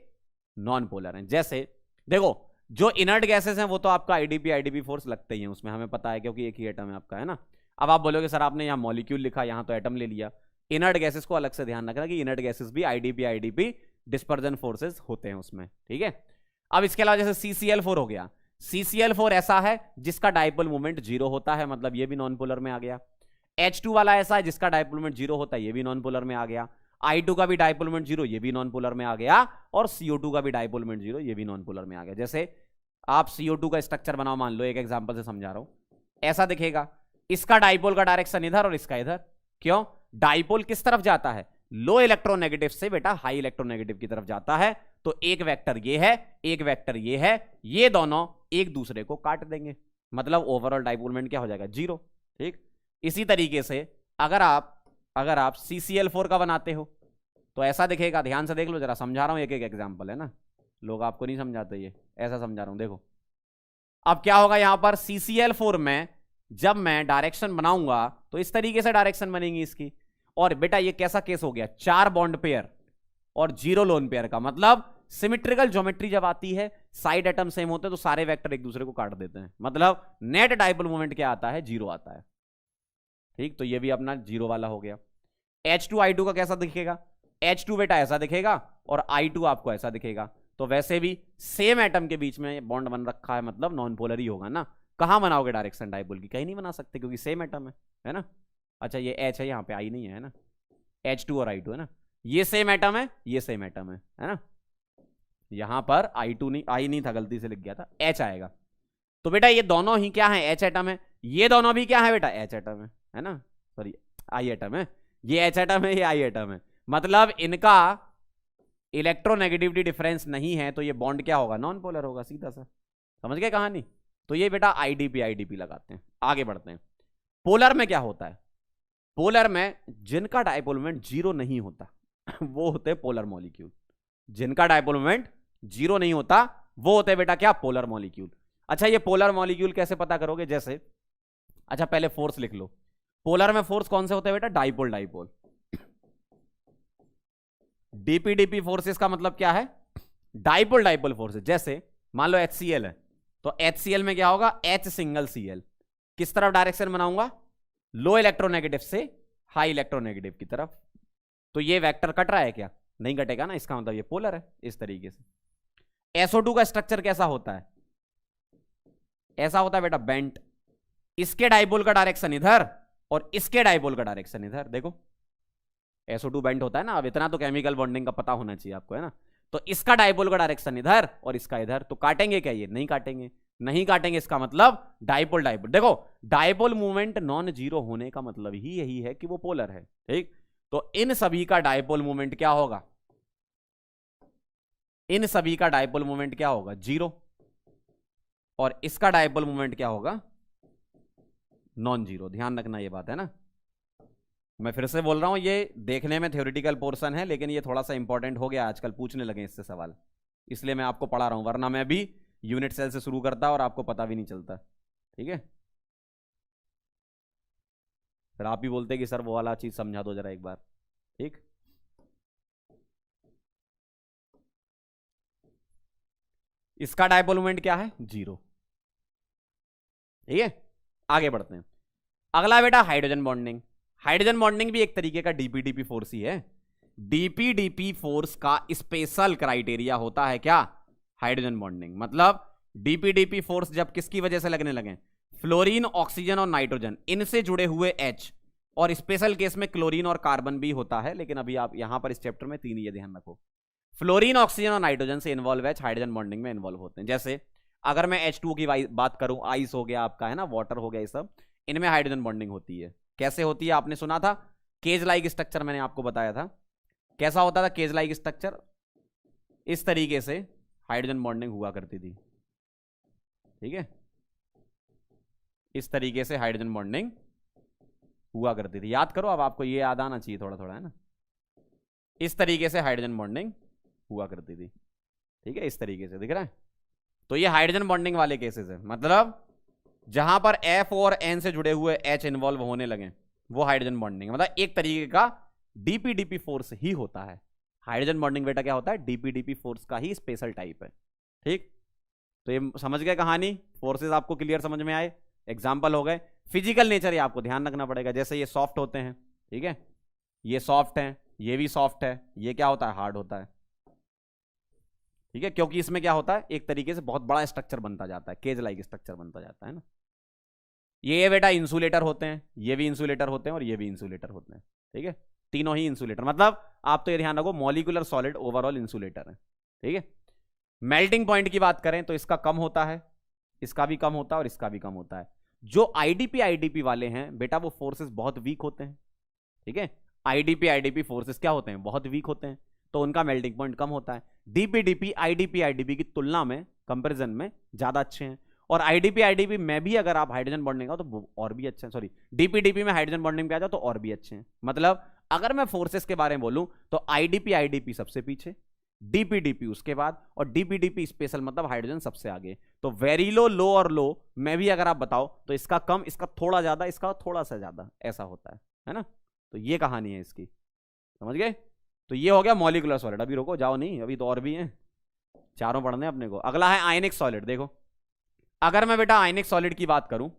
नॉन पोलर हैं। जैसे देखो जो इनर्ट गैसेस हैं वो तो आपका आईडीपी, आईडीपी फोर्स लगते ही हैं उसमें, हमें पता है क्योंकि एक ही एटम है आपका, है ना। अब आप बोलोगे सर आपने यहां मॉलिक्यूल लिखा, यहां तो एटम ले लिया। इनर्ट गैसेस को अलग से ध्यान रखना कि इनर्ट गैसेस भी आईडीपी, आईडीपी डिस्पर्जन फोर्सेस होते हैं उसमें, ठीक है। अब इसके अलावा जैसे CCl4 हो गया, CCl4 ऐसा है जिसका डायपोल मूवमेंट 0 होता है, मतलब ये भी नॉन पोलर में आ गया। H2 वाला ऐसा है जिसका डायपोल मूवमेंट 0 होता है, ये भी नॉन पोलर में आ गया। I2 का भी डायपोल मूवमेंट 0, ये भी नॉन पोलर में आ गया। और CO2 का भी डायपोल मूवमेंट 0, ये भी नॉन पोलर में आ गया। जैसे आप CO2 का स्ट्रक्चर बनाओ, मान लो एक एग्जांपल से समझा रहा हूं, ऐसा दिखेगा। इसका डायपोल का डायरेक्शन इधर और इसका इधर। क्यों, डायपोल किस तरफ जाता है, लो इलेक्ट्रोनेगेटिव से बेटा हाई इलेक्ट्रोनेगेटिव की तरफ जाता है। तो एक वेक्टर ये है, एक वेक्टर ये है, ये दोनों एक दूसरे को काट देंगे, मतलब ओवरऑल डायपोल मोमेंट क्या हो जाएगा, 0, ठीक। इसी तरीके से अगर आप CCl4 का बनाते हो तो ऐसा दिखेगा। ध्यान से देख लो जरा, समझा रहा हूं, एक एक एग्जांपल है ना, लोग आपको नहीं समझाते, ये ऐसा समझा रहा हूं। देखो अब क्या होगा, यहां पर CCl4 में जब मैं डायरेक्शन बनाऊंगा तो इस तरीके से डायरेक्शन बनेगी इसकी। और बेटा ये कैसा केस हो गया, 4 बॉन्ड पेयर और 0 लोन पेयर का, मतलब सिमेट्रिकल ज्योमेट्री जब आती है, साइड एटम सेम होते हैं तो सारे वेक्टर एक दूसरे को काट देते हैं, मतलब नेट डाइपोल मोमेंट क्या आता है, 0 आता है। ठीक, तो ये भी अपना 0 वाला हो गया। H2I2 का कैसा दिखेगा, H2 बेटा ऐसा दिखेगा और I2 आपको ऐसा दिखेगा। तो वैसे भी सेम एटम के बीच में बॉन्ड बन रखा है, मतलब नॉन पोलर ही होगा ना। कहां बनाओगे डायरेक्शन डाइपोल की, कहीं नहीं बना सकते क्योंकि सेम एटम है ना। अच्छा ये H है, यहाँ पे I नहीं है ना, H2 और I2 है ना, ये सेम एटम है, ये सेम एटम है ना। यहां पर I2 नहीं, I नहीं था, गलती से लिख गया था, H आएगा। तो बेटा ये दोनों ही क्या है, H एटम है, ये दोनों भी क्या है बेटा, H एटम है ना, सॉरी I एटम है, ये H एटम है, ये I एटम है। मतलब इनका इलेक्ट्रोनेगेटिविटी डिफरेंस नहीं है, तो ये बॉन्ड क्या होगा, नॉन पोलर होगा, सीधा सा। समझ गए कहानी। तो ये बेटा IDP लगाते हैं। आगे बढ़ते हैं। पोलर में क्या होता है, पोलर में जिनका डाइपोल मोमेंट 0 नहीं होता वो होते हैं पोलर मॉलिक्यूल। जिनका डाइपोल मोमेंट 0 नहीं होता वो होते हैं बेटा क्या, पोलर मॉलिक्यूल। अच्छा ये पोलर मॉलिक्यूल कैसे पता करोगे, जैसे अच्छा पहले फोर्स लिख लो। पोलर में फोर्स कौन से होते हैं बेटा, डाइपोल डाइपोल। डीपीडीपी फोर्सेस का मतलब क्या है, डाइपोल डाइपोल फोर्सेस। जैसे मान लो HCl है, तो HCl में क्या होगा, H सिंगल Cl, किस तरफ डायरेक्शन बनाऊंगा, लो इलेक्ट्रोनेगेटिव से हाई इलेक्ट्रोनेगेटिव की तरफ। तो ये वेक्टर कट रहा है क्या, नहीं कटेगा ना, इसका मतलब ये पोलर है। इस तरीके से SO2 का स्ट्रक्चर कैसा होता है, ऐसा होता है बेटा बेंट। इसके डाइपोल का डायरेक्शन इधर और इसके डाइपोल का डायरेक्शन इधर। देखो SO2 बेंट होता है ना, अब इतना तो केमिकल बॉन्डिंग का पता होना चाहिए आपको, है ना। तो इसका डाइपोल का डायरेक्शन इधर और इसका इधर, तो काटेंगे क्या, ये नहीं काटेंगे, नहीं काटेंगे। इसका मतलब डाइपोल डाइपोल। देखो डाइपोल मूवमेंट नॉन जीरो होने का मतलब ही यही है कि वो पोलर है। ठीक, तो इन सभी का डाइपोल मूवमेंट क्या होगा, इन सभी का डाइपोल मूवमेंट क्या होगा, 0, और इसका डाइपोल मूवमेंट क्या होगा, नॉन जीरो। ध्यान रखना ये बात, है ना। मैं फिर से बोल रहा हूं, ये देखने में थ्योरेटिकल पोर्शन है, लेकिन ये थोड़ा सा इंपॉर्टेंट हो गया, आजकल पूछने लगे इससे सवाल, इसलिए मैं आपको पढ़ा रहा हूं, वरना मैं भी यूनिट सेल से शुरू करता और आपको पता भी नहीं चलता। ठीक है, फिर आप ही बोलते कि सर वो वाला चीज समझा दो जरा एक बार। ठीक, इसका डाइपोल मोमेंट क्या है, 0। ठीक है, आगे बढ़ते हैं। अगला बेटा हाइड्रोजन बॉन्डिंग। हाइड्रोजन बॉन्डिंग भी एक तरीके का डीपीडीपी फोर्स ही है। डीपीडीपी फोर्स का स्पेशल क्राइटेरिया होता है क्या, हाइड्रोजन बॉन्डिंग। मतलब डीपीडीपी फोर्स जब किसकी वजह से लगने लगे, फ्लोरीन, ऑक्सीजन और नाइट्रोजन, इनसे जुड़े हुए H, और स्पेशल केस में क्लोरीन और कार्बन भी होता है, लेकिन अभी आप यहां पर इस चैप्टर में 3 ये ध्यान रखो, फ्लोरीन, ऑक्सीजन और नाइट्रोजन से इन्वॉल्व H हाइड्रोजन बॉन्डिंग में इन्वॉल्व होते हैं। जैसे अगर मैं H2 की बात करूं, आइस हो गया आपका, है ना, वाटर हो गया, ये सब इनमें हाइड्रोजन बॉन्डिंग होती है। कैसे होती है, आपने सुना था केज लाइक स्ट्रक्चर, मैंने आपको बताया था कैसा होता था केज लाइक स्ट्रक्चर। इस तरीके से हाइड्रोजन बॉन्डिंग हुआ करती थी। ठीक है, इस तरीके से हाइड्रोजन बॉन्डिंग हुआ करती थी। याद करो, अब आपको ये याद आना चाहिए थोड़ा थोड़ा, है ना। इस तरीके से हाइड्रोजन बॉन्डिंग हुआ करती थी। ठीक है, इस तरीके से दिख रहा है। तो ये हाइड्रोजन बॉन्डिंग वाले केसेस है, मतलब जहां पर F और N से जुड़े हुए H इन्वॉल्व होने लगे, वो हाइड्रोजन बॉन्डिंग, मतलब एक तरीके का डीपीडीपी फोर्स ही होता है। हाइड्रोजन बॉन्डिंग बेटा क्या होता है, डीपीडीपी फोर्स का ही स्पेशल टाइप है। ठीक, तो ये समझ गए कहानी, फोर्सेस आपको क्लियर समझ में आए, एग्जाम्पल हो गए। फिजिकल नेचर ये आपको ध्यान रखना पड़ेगा, जैसे ये सॉफ्ट होते हैं, ठीक है, ये सॉफ्ट है, ये भी सॉफ्ट है, ये क्या होता है, हार्ड होता है। ठीक है, क्योंकि इसमें क्या होता है, एक तरीके से बहुत बड़ा स्ट्रक्चर बनता जाता है, केज लाइक स्ट्रक्चर बनता जाता है ना। ये बेटा इंसुलेटर होते हैं, ये भी इंसुलेटर होते हैं और ये भी इंसुलेटर होते हैं। ठीक है, तीनों ही इंसुलेटर, मतलब आप तो ये ध्यान रखो, मॉलिक्यूलर सॉलिड ओवरऑल इंसुलेटर है। ठीक है, मेल्टिंग पॉइंट की बात करें तो इसका कम होता है, इसका भी कम होता है और इसका भी कम होता है। जो आईडीपी वाले हैं बेटा, वो फोर्सेस बहुत वीक होते हैं। ठीक है, आईडीपी फोर्सेस क्या होते हैं, बहुत वीक होते हैं, तो उनका मेल्टिंग पॉइंट कम होता है। डीपीडीपी आईडीपी की तुलना में, कंपैरिजन में ज्यादा अच्छे हैं। और आईडीपी में भी अगर आप हाइड्रोजन बॉन्डिंग का तो और भी अच्छे हैं, सॉरी डीपीडीपी में हाइड्रोजन बॉन्डिंग पे आ जाओ तो और भी अच्छे हैं। मतलब अगर मैं फोर्सेस के बारे में बोलूं तो आईडीपी सबसे पीछे, डीपीडीपी उसके बाद, और डीपीडीपी स्पेशल मतलब हाइड्रोजन सबसे आगे। तो वेरी लो और लो में भी अगर आप बताओ तो इसका कम, इसका थोड़ा ज्यादा, इसका थोड़ा सा ज्यादा, ऐसा होता है ना। तो ये कहानी है इसकी, समझ गए। तो ये हो गया मॉलिक्यूलर सॉलिड। अभी रुको, जाओ नहीं, अभी तो और भी हैं। चारों पढ़ने अपने को। अगला है आयनिक सॉलिड। देखो अगर मैं बेटा आयनिक सॉलिड की बात करूं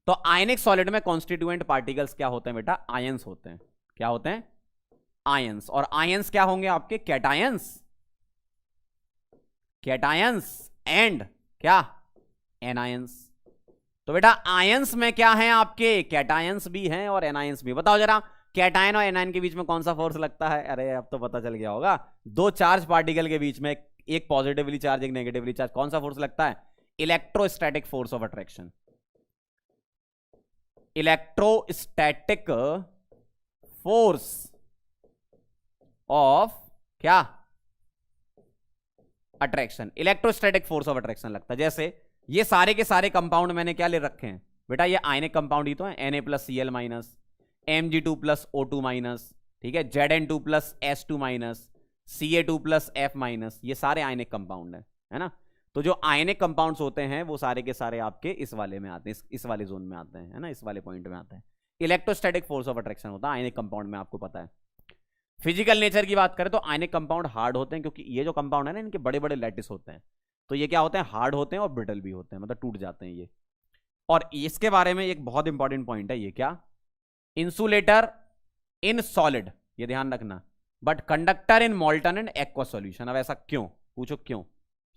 तो आयनिक सॉलिड में कॉन्स्टिट्यूएंट पार्टिकल्स क्या होते हैं बेटा? आयंस होते हैं। क्या होते हैं? आयंस। और आयंस क्या होंगे आपके? कैटायंस। कैटायंस एंड क्या? एनायंस। तो बेटा आयंस में क्या है आपके? कैटायंस भी हैं और एनायंस भी। बताओ जरा कैटायन और एनायन के बीच में कौन सा फोर्स लगता है? अरे अब तो पता चल गया होगा। दो चार्ज पार्टिकल के बीच में एक पॉजिटिवली चार्ज एक नेगेटिवली चार्ज, कौन सा फोर्स लगता है? Electrostatic force of attraction. Electrostatic force of क्या? Attraction. Electrostatic force of attraction लगता है। जैसे ये सारे के सारे कंपाउंड मैंने क्या ले रखे हैं बेटा? ये आयनिक कंपाउंड ही तो है। Na+Cl- Mg2+O2-, ठीक है, Zn2+S2-, Ca2+F-, ये सारे आयनिक कंपाउंड है ना। तो जो आयनिक कंपाउंड्स होते हैं वो सारे के सारे आपके इस वाले में आते हैं, इस वाले जोन में आते हैं, है ना, इस वाले पॉइंट में आते हैं। इलेक्ट्रोस्टैटिक फोर्स ऑफ अट्रैक्शन होता है आयनिक कंपाउंड में, आपको पता है। फिजिकल नेचर की बात करें तो आयनिक कंपाउंड हार्ड होते हैं, क्योंकि ये जो कंपाउंड है ना इनके बड़े बड़े लैटिस होते हैं, तो ये क्या होते हैं? हार्ड होते हैं और ब्रिटल भी होते हैं, मतलब टूट जाते हैं ये। और इसके बारे में एक बहुत इंपॉर्टेंट पॉइंट है, ये क्या? इंसुलेटर इन सॉलिड, ये ध्यान रखना, but conductor in मॉल्टन and aqua solution. अब ऐसा क्यों? पूछो क्यों,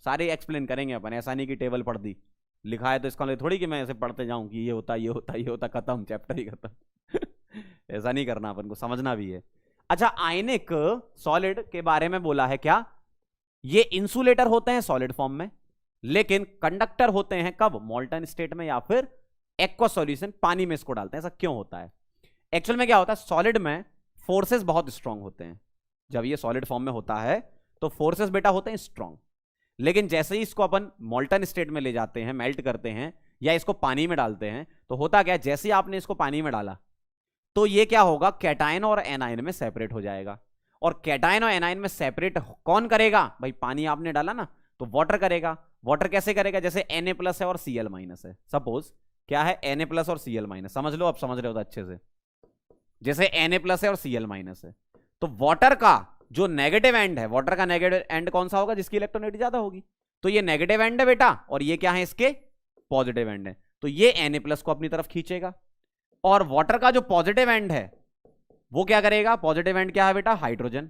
सारे एक्सप्लेन करेंगे अपन। ऐसा नहीं कि टेबल पढ़ दी, लिखा है तो इसका मतलब थोड़ी कि मैं ऐसे पढ़ते जाऊं कि ये होता ये होता ये होता, खत्म, चैप्टर ही खत्म। ऐसा नहीं करना, अपन को समझना भी है। अच्छा, आयनिक सॉलिड के बारे में बोला है क्या? ये इंसुलेटर होते हैं सॉलिड फॉर्म में, लेकिन कंडक्टर होते हैं कब? मॉल्टन स्टेट में या फिर एक्वा सॉल्यूशन, पानी में इसको डालते हैं। ऐसा क्यों होता है? एक्चुअल में क्या होता है, सॉलिड में फोर्सेस बहुत स्ट्रांग होते हैं। जब ये सॉलिड फॉर्म में होता है तो फोर्सेस बेटा होते हैं स्ट्रांग, लेकिन जैसे ही इसको अपन मॉल्टन स्टेट में ले जाते हैं, मेल्ट करते हैं या इसको पानी में डालते हैं, तो होता क्या है, जैसे ही आपने इसको पानी में डाला तो ये क्या होगा? कैटायन और एनायन में सेपरेट हो जाएगा। और कैटायन और एनायन में सेपरेट कौन करेगा भाई? पानी आपने डाला ना, तो वाटर करेगा। वाटर कैसे करेगा? जैसे Na+ है और Cl- है, सपोज क्या है? Na+ और Cl-, समझ लो, अब समझ रहे हो तो अच्छे से। जैसे Na+ है और Cl- है, तो वाटर का जो नेगेटिव एंड है, वाटर का नेगेटिव एंड कौन सा होगा? जिसकी इलेक्ट्रोनेगेटिविटी ज्यादा होगी। तो ये नेगेटिव एंड है बेटा, और ये क्या है? इसके पॉजिटिव एंड है। तो ये Na+ को अपनी तरफ खींचेगा, और वाटर का जो पॉजिटिव एंड है वो क्या करेगा? पॉजिटिव एंड क्या है बेटा? हाइड्रोजन।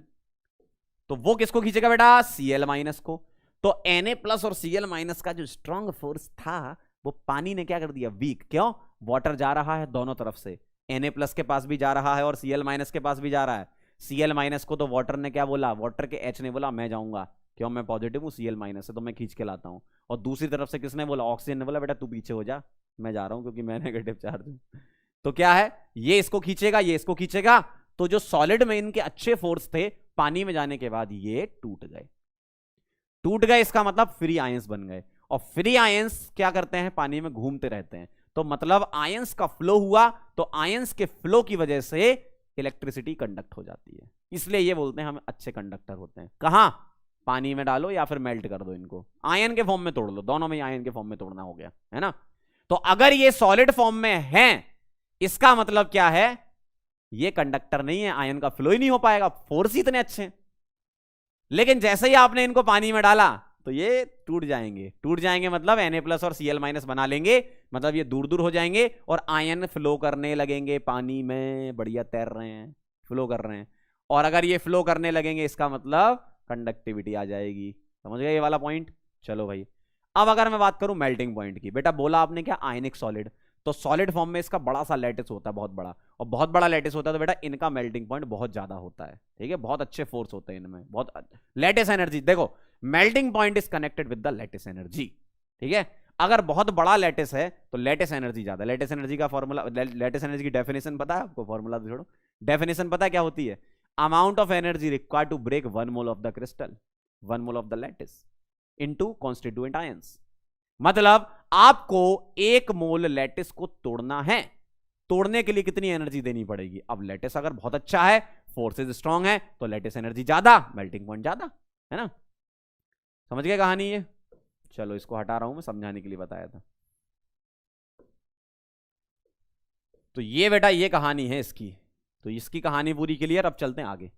तो वो किसको खींचेगा बेटा? Cl- को। तो Na+ और Cl- का जो स्ट्रॉन्ग फोर्स था वो पानी ने क्या कर दिया? वीक। क्यों? वाटर जा रहा है दोनों तरफ से, Na+ के पास भी जा रहा है और Cl- के पास भी जा रहा है। Cl- को तो वाटर ने क्या बोला? वाटर के H ने बोला मैं जाऊंगा, क्यों? मैं पॉजिटिव हूं, Cl- से तो मैं खींच के लाता हूं। और दूसरी तरफ से किसने बोला? ऑक्सीजन ने बोला बेटा तू पीछे हो जा, मैं जा रहा हूं क्योंकि मैं नेगेटिव चार्ज हूं। तो क्या है, ये इसको खींचेगा, ये इसको खींचेगा। तो जो सॉलिड में इनके अच्छे फोर्स थे, पानी में जाने के बाद ये टूट गए। टूट गए इसका मतलब फ्री आयंस बन गए, और फ्री आयंस क्या करते हैं? पानी में घूमते रहते हैं। तो मतलब आयंस का फ्लो हुआ, तो आयंस के फ्लो की वजह से इलेक्ट्रिसिटी कंडक्ट हो जाती है। इसलिए ये बोलते हैं हम अच्छे कंडक्टर होते हैं। कहां? पानी में डालो या फिर मेल्ट कर दो इनको, आयन के फॉर्म में तोड़ लो, दोनों में आयन के फॉर्म में तोड़ना हो गया, है ना। तो अगर ये सॉलिड फॉर्म में है, इसका मतलब क्या है? ये कंडक्टर नहीं है, आयन का फ्लो ही नहीं हो पाएगा, फोर्स ही इतने अच्छे हैं। लेकिन जैसे ही आपने इनको पानी में डाला तो ये टूट जाएंगे। टूट जाएंगे मतलब Na+ और Cl- बना लेंगे, मतलब ये दूर दूर हो जाएंगे और आयन फ्लो करने लगेंगे पानी में, बढ़िया तैर रहे हैं, फ्लो कर रहे हैं। और अगर ये फ्लो करने लगेंगे इसका मतलब कंडक्टिविटी आ जाएगी। समझ गए ये वाला पॉइंट? चलो भाई, अब अगर मैं बात करूं मेल्टिंग पॉइंट की, बेटा बोला आपने क्या? आयनिक सॉलिड। तो सॉलिड फॉर्म में इसका बड़ा सा लैटिस होता है, बहुत बड़ा, और बहुत बड़ा लैटिस होता है, तो बेटा इनका मेल्टिंग पॉइंट बहुत ज्यादा होता है, ठीक है, बहुत अच्छे फोर्स होते हैं इनमें, बहुत लैटिस एनर्जी। देखो melting point is connected with the lattice energy, ठीक है। अगर बहुत बड़ा लैटिस है तो लैटिस एनर्जी ज्यादा। लैटिस एनर्जी का फॉर्मूला, लैटिस एनर्जी की डेफिनेशन पता है आपको? फॉर्मूला तो छोड़ो, डेफिनेशन पता है क्या होती है? Amount of energy required to break 1 mole of the crystal, 1 mole of the lattice into constituent ions. मतलब आपको 1 मोल लैटिस को तोड़ना है, तोड़ने के लिए कितनी एनर्जी देनी पड़ेगी? अब लैटिस अगर बहुत अच्छा है, फोर्सेस स्ट्रांग है, तो लैटिस एनर्जी ज्यादा, मेल्टिंग पॉइंट ज्यादा, है ना। समझ गए कहानी ये? चलो इसको हटा रहा हूं, मैं समझाने के लिए बताया था। तो ये बेटा ये कहानी है इसकी, तो इसकी कहानी पूरी क्लियर। अब चलते हैं आगे।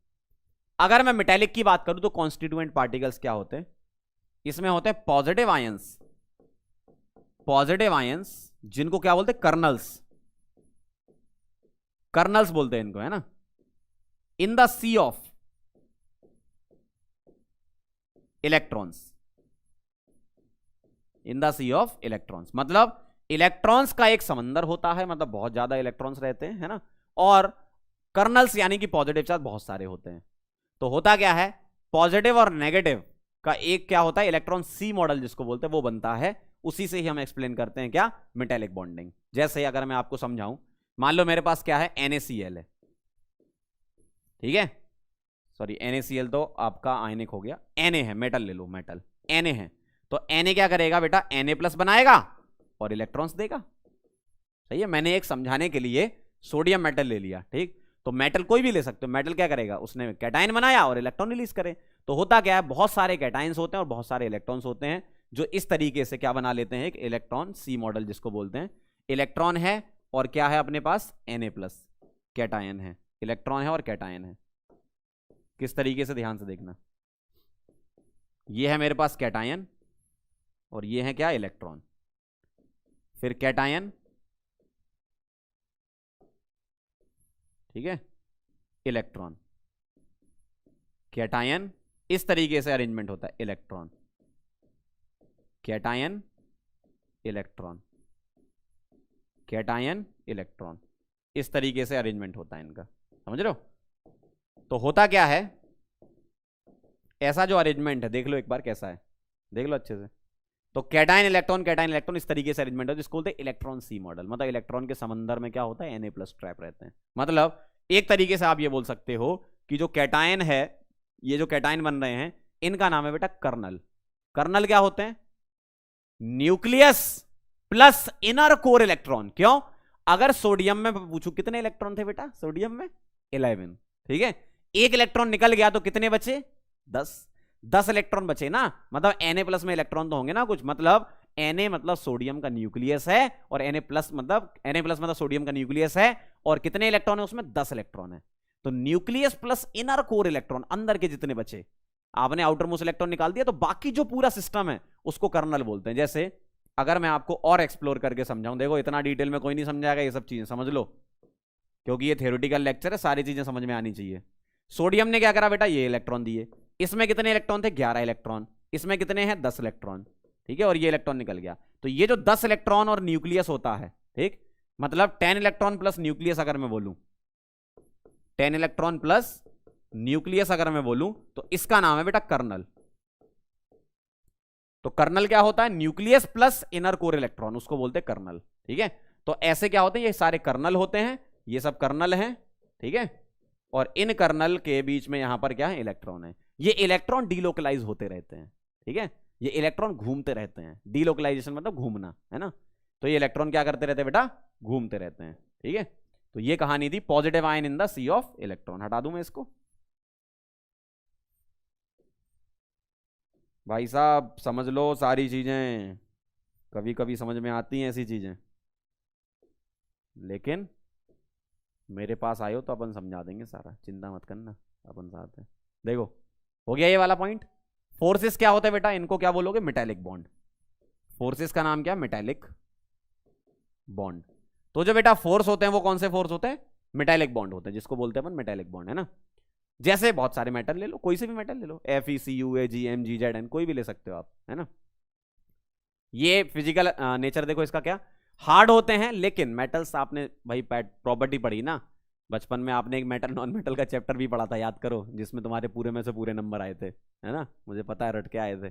अगर मैं मेटेलिक की बात करूं तो कॉन्स्टिट्यूएंट पार्टिकल्स क्या होते हैं, इसमें होते हैं पॉजिटिव आयंस, पॉजिटिव आयंस जिनको क्या बोलते हैं, कर्नल्स, कर्नल्स बोलते हैं इनको, है ना। In the sea of electrons, in the sea of electrons, मतलब इलेक्ट्रॉन्स का एक समंदर होता है, मतलब बहुत ज्यादा इलेक्ट्रॉन्स रहते हैं, है ना। और कर्नल्स यानी कि पॉजिटिव चार्ज बहुत सारे होते हैं। तो होता क्या है, पॉजिटिव और नेगेटिव का एक क्या होता है, इलेक्ट्रॉन सी मॉडल जिसको बोलते हैं वो बनता है। उसी से ही हम एक्सप्लेन करते हैं क्या, मेटेलिक बॉन्डिंग। जैसे अगर मैं आपको समझाऊं, मान लो मेरे पास क्या है, NaCl है, ठीक है, सॉरी NaCl तो आपका आयनिक हो गया, Na है, मेटल ले लो, मेटल Na है, तो Na क्या करेगा बेटा, Na+ बनाएगा और इलेक्ट्रॉन्स देगा। सही है, मैंने एक समझाने के लिए सोडियम मेटल ले लिया, ठीक। तो मेटल कोई भी ले सकते हो, मेटल क्या करेगा, उसने कैटायन बनाया और इलेक्ट्रॉन रिलीज करे। तो होता क्या है, बहुत सारे कैटायंस होते हैं और बहुत सारे इलेक्ट्रॉन्स होते हैं, जो इस तरीके से क्या बना लेते हैं, एक इलेक्ट्रॉन सी मॉडल जिसको बोलते हैं। इलेक्ट्रॉन है और क्या है अपने पास, Na+, कैटायन है, इलेक्ट्रॉन है और कैटायन है। किस तरीके से, ध्यान से देखना, ये है मेरे पास कैटायन और ये है क्या, इलेक्ट्रॉन, फिर कैटायन, ठीक है, इलेक्ट्रॉन, कैटायन, इस तरीके से अरेंजमेंट होता है, electron, cation, electron, cation, electron, इस तरीके से अरेंजमेंट होता है इनका, समझ रहे हो। तो होता क्या है, ऐसा जो अरेंजमेंट है, देख लो एक बार कैसा है, देख लो अच्छे से। तो कैटायन इलेक्ट्रॉन इस तरीके से अरेंजमेंट होता है, जिसको बोलते हैं इलेक्ट्रॉन सी मॉडल। मतलब इलेक्ट्रॉन के समंदर में क्या होता है, Na+ ट्रैप रहते हैं। मतलब एक तरीके से आप ये बोल सकते हो कि जो कैटायन है, ये जो कैटायन बन रहे हैं, इनका नाम है बेटा कर्नल। कर्नल क्या होते हैं, nucleus plus inner core electron. क्यों, अगर सोडियम में पूछू कितने इलेक्ट्रॉन थे बेटा, सोडियम में 11, ठीक है, एक इलेक्ट्रॉन निकल गया तो कितने बचे, 10 इलेक्ट्रॉन बचे ना। मतलब Na+ में इलेक्ट्रॉन तो होंगे ना कुछ, मतलब Na मतलब सोडियम का न्यूक्लियस है और Na+ मतलब सोडियम का न्यूक्लियस है, और कितने इलेक्ट्रॉन है उसमें, 10 इलेक्ट्रॉन है। तो nucleus plus inner core electron, अंदर के जितने बचे, आपने आउटर मोस्ट इलेक्ट्रॉन निकाल दिया, तो बाकी जो पूरा सिस्टम है उसको कर्नल बोलते हैं। जैसे अगर मैं आपको और एक्सप्लोर करके समझाऊं, देखो इतना डिटेल में कोई नहीं समझाएगा, ये सब चीजें समझ लो, क्योंकि ये थ्योरेटिकल लेक्चर है, सारी चीजें समझ में आनी चाहिए। सोडियम ने क्या करा बेटा, ये इलेक्ट्रॉन दिए, इसमें कितने इलेक्ट्रॉन थे, 11 इलेक्ट्रॉन, इसमें कितने हैं, 10 इलेक्ट्रॉन, ठीक है, और ये इलेक्ट्रॉन निकल गया। तो ये जो 10 इलेक्ट्रॉन और न्यूक्लियस होता है, ठीक, मतलब 10 इलेक्ट्रॉन प्लस न्यूक्लियस अगर मैं बोलूं, 10 इलेक्ट्रॉन प्लस न्यूक्लियस अगर मैं बोलूं, तो इसका नाम है बेटा कर्नल। तो कर्नल क्या होता है, nucleus plus inner core electron, उसको बोलते हैं कर्नल, ठीक है। तो ऐसे क्या होते हैं, ये सारे कर्नल होते हैं, ये सब कर्नल हैं, ठीक है, और इन कर्नल के बीच में यहां पर क्या है, इलेक्ट्रॉन है। ये इलेक्ट्रॉन डीलोकलाइज होते रहते हैं, ठीक है, ये इलेक्ट्रॉन घूमते रहते हैं, डीलोकलाइजेशन मतलब घूमना, है ना। तो ये इलेक्ट्रॉन क्या करते रहते हैं बेटा, घूमते रहते हैं, ठीक है। तो ये कहानी थी positive ion in the sea of electron. हटा दूं मैं इसको, भाई साहब समझ लो सारी चीजें, कभी कभी समझ में आती हैं ऐसी चीजें, लेकिन मेरे पास आयो तो अपन समझा देंगे सारा, चिंता मत करना, अपन साथ हैं। देखो हो गया ये वाला पॉइंट। फोर्सेस क्या होते हैं बेटा, इनको क्या बोलोगे, मेटेलिक बॉन्ड। फोर्सेस का नाम क्या, मेटेलिक बॉन्ड। तो जो बेटा फोर्स होते हैं वो कौन से फोर्स होते हैं, मेटेलिक बॉन्ड होते हैं, जिसको बोलते हैं अपन मेटेलिक बॉन्ड, है ना। जैसे बहुत सारे मेटल ले लो, कोई से भी मेटल ले लो, FeCu Ag Mg Zn, कोई भी ले सकते हो आप, है ना। ये फिजिकल नेचर देखो इसका, क्या हार्ड होते हैं, लेकिन मेटल्स आपने भाई प्रॉपर्टी पढ़ी ना बचपन में, आपने एक मेटल नॉन मेटल का चैप्टर भी पढ़ा था, याद करो, जिसमें तुम्हारे पूरे में से पूरे नंबर आए थे, है ना, मुझे पता है रट के आए थे।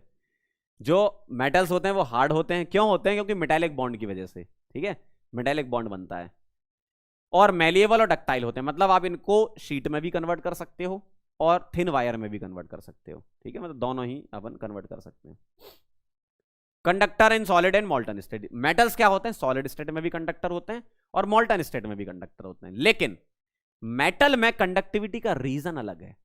जो मेटल्स होते हैं वो हार्ड होते हैं, क्यों होते हैं, क्योंकि मेटेलिक बॉन्ड की वजह से, ठीक है, मेटेलिक बॉन्ड बनता है। और मेलिएबल और डक्टाइल होते हैं, मतलब आप इनको शीट में भी कन्वर्ट कर सकते हो और थिन वायर में भी कन्वर्ट कर सकते हो, ठीक है, मतलब दोनों ही अपन कन्वर्ट कर सकते हैं। Conductor in solid and मॉल्टन state, metals क्या होते हैं, सॉलिड स्टेट में भी कंडक्टर होते हैं और मॉल्टन स्टेट में भी कंडक्टर होते हैं, लेकिन मेटल में कंडक्टिविटी का रीजन अलग है,